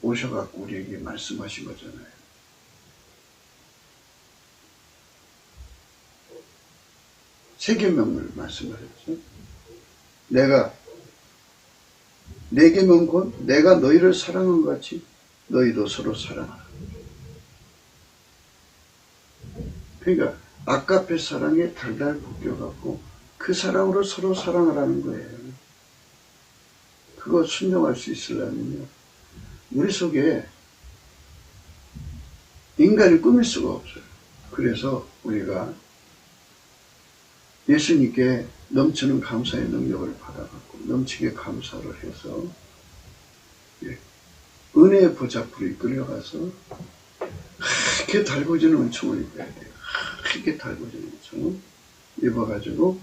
오셔갖고 우리에게 말씀하신 거잖아요. 세 계명을 말씀하셨죠. 내 계명 곧 내가 너희를 사랑한 것 같이 너희도 서로 사랑하라. 그러니까 아까페 사랑에 달달 볶여갖고 그 사랑으로 서로 사랑하라는 거예요. 그거 순종할 수 있으려면요, 우리 속에 인간이 꾸밀 수가 없어요. 그래서 우리가 예수님께 넘치는 감사의 능력을 받아갖고 넘치게 감사를 해서 은혜의 보좌불에 이끌려가서 그렇게 달궈지는 은총을 입어야 돼요. 그렇게 달궈지는 은총을 입어가지고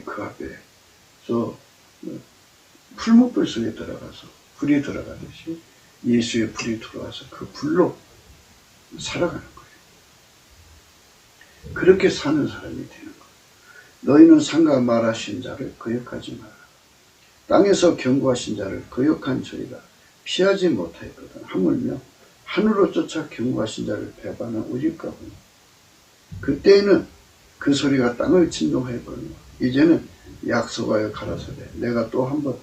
그 앞에서 풀무불 속에 들어가서 불이 들어가듯이 예수의 불이 들어와서 그 불로 살아가는 거예요. 그렇게 사는 사람이 되는 거예요. 너희는 상가 말하신 자를 거역하지 마라. 땅에서 경고하신 자를 거역한 저희가 피하지 못하였거든. 하물며 하늘로 쫓아 경고하신 자를 배반한 우리일까 보니 그때에는 그 소리가 땅을 진동하여 버리고 이제는 약속하여 가라사대 내가 또 한 번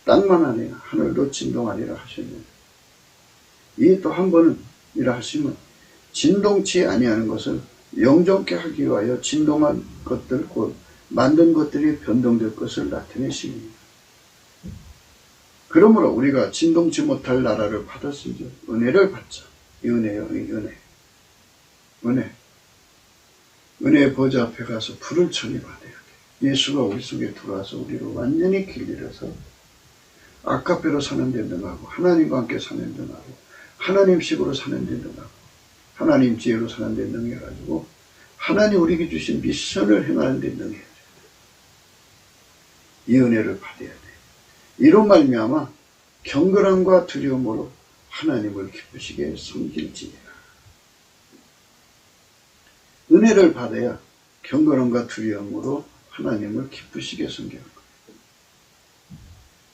땅만 아니라 하늘도 진동하리라 하셨느니라. 이 또 한 번은 이라 하시면 진동치 아니하는 것을 영존케 하기 위하여 진동한 것들 곧 만든 것들이 변동될 것을 나타내십니다. 그러므로 우리가 진동치 못할 나라를 받았은즉 은혜를 받자. 이 은혜요, 이 은혜. 은혜의 보좌 앞에 가서 불을 천이받아야 돼. 예수가 우리 속에 들어와서 우리를 완전히 길들여서 아카페로 사는 데 능하고 하나님과 함께 사는 데 능하고 하나님식으로 사는 데 능하고 하나님 지혜로 사는 데 능해가지고 하나님 우리에게 주신 미션을 행하는 데 능해야 돼. 이 은혜를 받아야 돼. 이로 말미암아 경건함과 두려움으로 하나님을 기쁘시게 섬길지니라. 은혜를 받아야 경건함과 두려움으로 하나님을 기쁘시게 섬기는 거예요.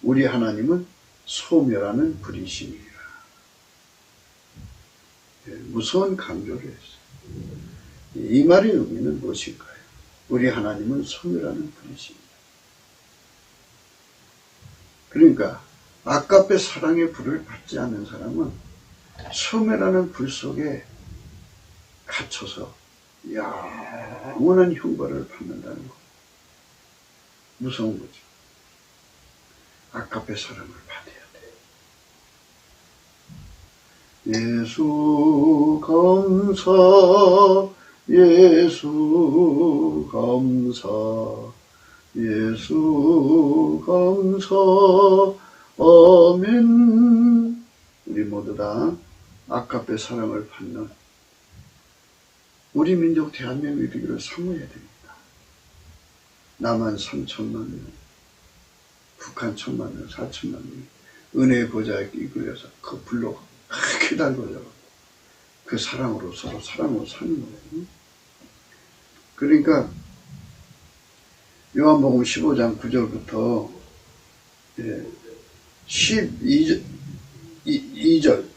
우리 하나님은 소멸하는 불이심이라. 무서운 강조를 했어요. 이 말의 의미는 무엇일까요? 우리 하나님은 소멸하는 분이십니다. 그러니까 아까페 사랑의 불을 받지 않는 사람은 소멸하는 불 속에 갇혀서 영원한 형벌을 받는다는 거. 무서운 거죠. 아까페 사랑을 받아야 돼. 예수 감사, 예수 감사, 예수 감사, 아멘. 우리 모두 다 아까페 사랑을 받는 우리 민족 대한민국이 되기를 사모해야 됩니다. 남한 3천만 명, 북한 1,000만 명, 4천만 명, 은혜의 보좌에 이끌려서 그 불로 크게 달궈져 그 사랑으로 서로 사랑으로 사는 거예요. 그러니까 요한복음 15장 9절부터 12절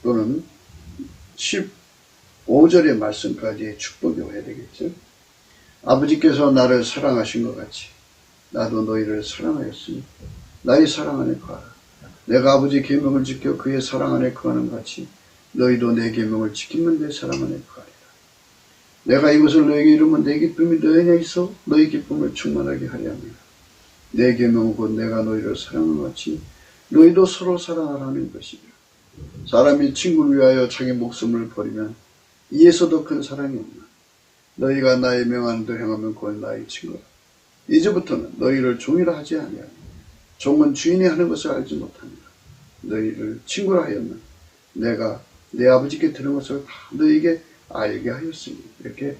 또는 15절의 말씀까지 축복이 와야 되겠죠. 아버지께서 나를 사랑하신 것 같이 나도 너희를 사랑하였으니 나의 사랑 안에 거하라. 내가 아버지 계명을 지켜 그의 사랑 안에 거하는 것 같이 너희도 내 계명을 지키면 내 사랑 안에 거하리라. 내가 이것을 너에게 이루면 내 기쁨이 너희 안에 있어 너희 기쁨을 충만하게 하려 합니다. 내 계명은 곧 내가 너희를 사랑한 것 같이 너희도 서로 사랑하라는 것이라. 사람이 친구를 위하여 자기 목숨을 버리면 이에서 더 큰 사랑이 없나. 너희가 나의 명하는 대로 행하면 곧 나의 친구라. 이제부터는 너희를 종이라 하지 아니하니 종은 주인이 하는 것을 알지 못합니다. 너희를 친구라 하였나 내가 내 아버지께 들은 것을 다 너희에게 알게 하였으니. 이렇게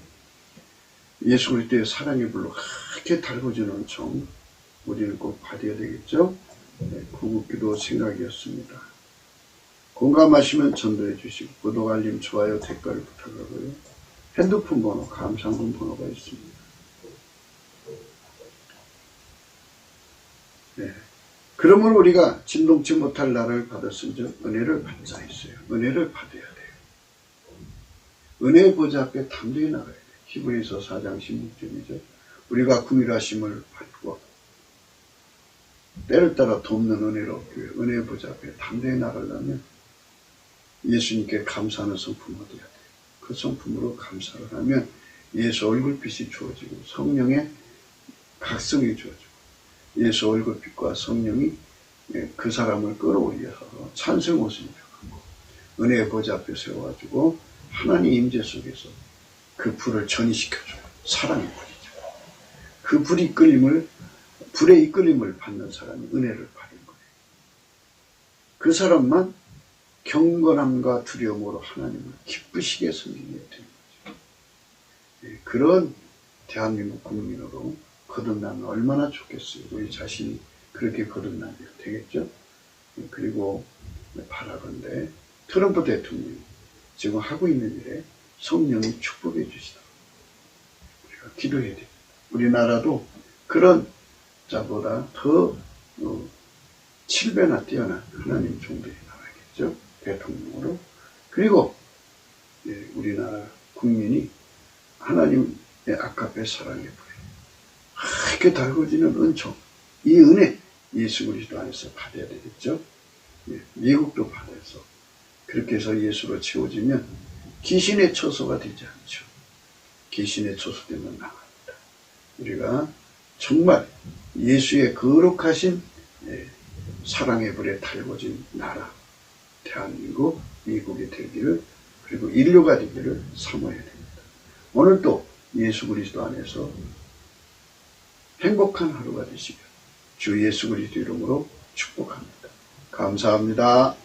예수 그리스도의 사랑의 불로 그렇게 달궈지는 종 우리는 꼭 받아야 되겠죠. 구국기도 생각이었습니다. 공감하시면 전도해 주시고 구독, 알림, 좋아요, 댓글 부탁하고요. 핸드폰 번호, 감상문 번호가 있습니다. 네. 그러므로 우리가 진동치 못할 나를 받았은즉 은혜를 받자 했어요. 은혜를 받아야 돼요. 은혜의 보좌 앞에 담대히 나가야 돼요. 히브리서 4장 16절이죠. 우리가 긍휼하심을 받고 때를 따라 돕는 은혜를 얻기 위해 은혜의 보좌 앞에 담대히 나가려면 예수님께 감사하는 성품을 얻어야 돼요. 그 성품으로 감사를 하면 예수 얼굴빛이 주어지고 성령의 각성이 주어지고 예수 얼굴빛과 성령이 그 사람을 끌어올려서 찬송 옷을 입혀가고 은혜의 보좌 앞에 세워가지고 하나님 임재 속에서 그 불을 전이시켜줘요. 사랑의 불이죠. 그 불의 이끌림을 받는 사람이 은혜를 받은 거예요. 그 사람만 경건함과 두려움으로 하나님을 기쁘시게 섬기게 되는 거죠. 그런 대한민국 국민으로 거듭나면 얼마나 좋겠어요. 우리 자신이 그렇게 거듭나면 되겠죠. 그리고 바라건대 트럼프 대통령이 지금 하고 있는 일에 성령이 축복해 주시도록 우리가 기도해야 됩니다. 우리나라도 그런 자보다 더 7배나 뛰어난 하나님 종들이 나와야겠죠. 대통령으로. 그리고 우리나라 국민이 하나님의 아까페 사랑의 불에 이렇게 달궈지는 은총, 이 은혜 예수 그리스도 안에서 받아야 되겠죠. 미국도 받아서 그렇게 해서 예수로 채워지면 귀신의 처소가 되지 않죠. 귀신의 처소되면 나갑니다. 우리가 정말 예수의 거룩하신 사랑의 불에 달궈진 나라, 대한민국, 미국이 되기를, 그리고 인류가 되기를 사모해야 됩니다. 오늘도 예수 그리스도 안에서 행복한 하루가 되시길 주 예수 그리스도 이름으로 축복합니다. 감사합니다.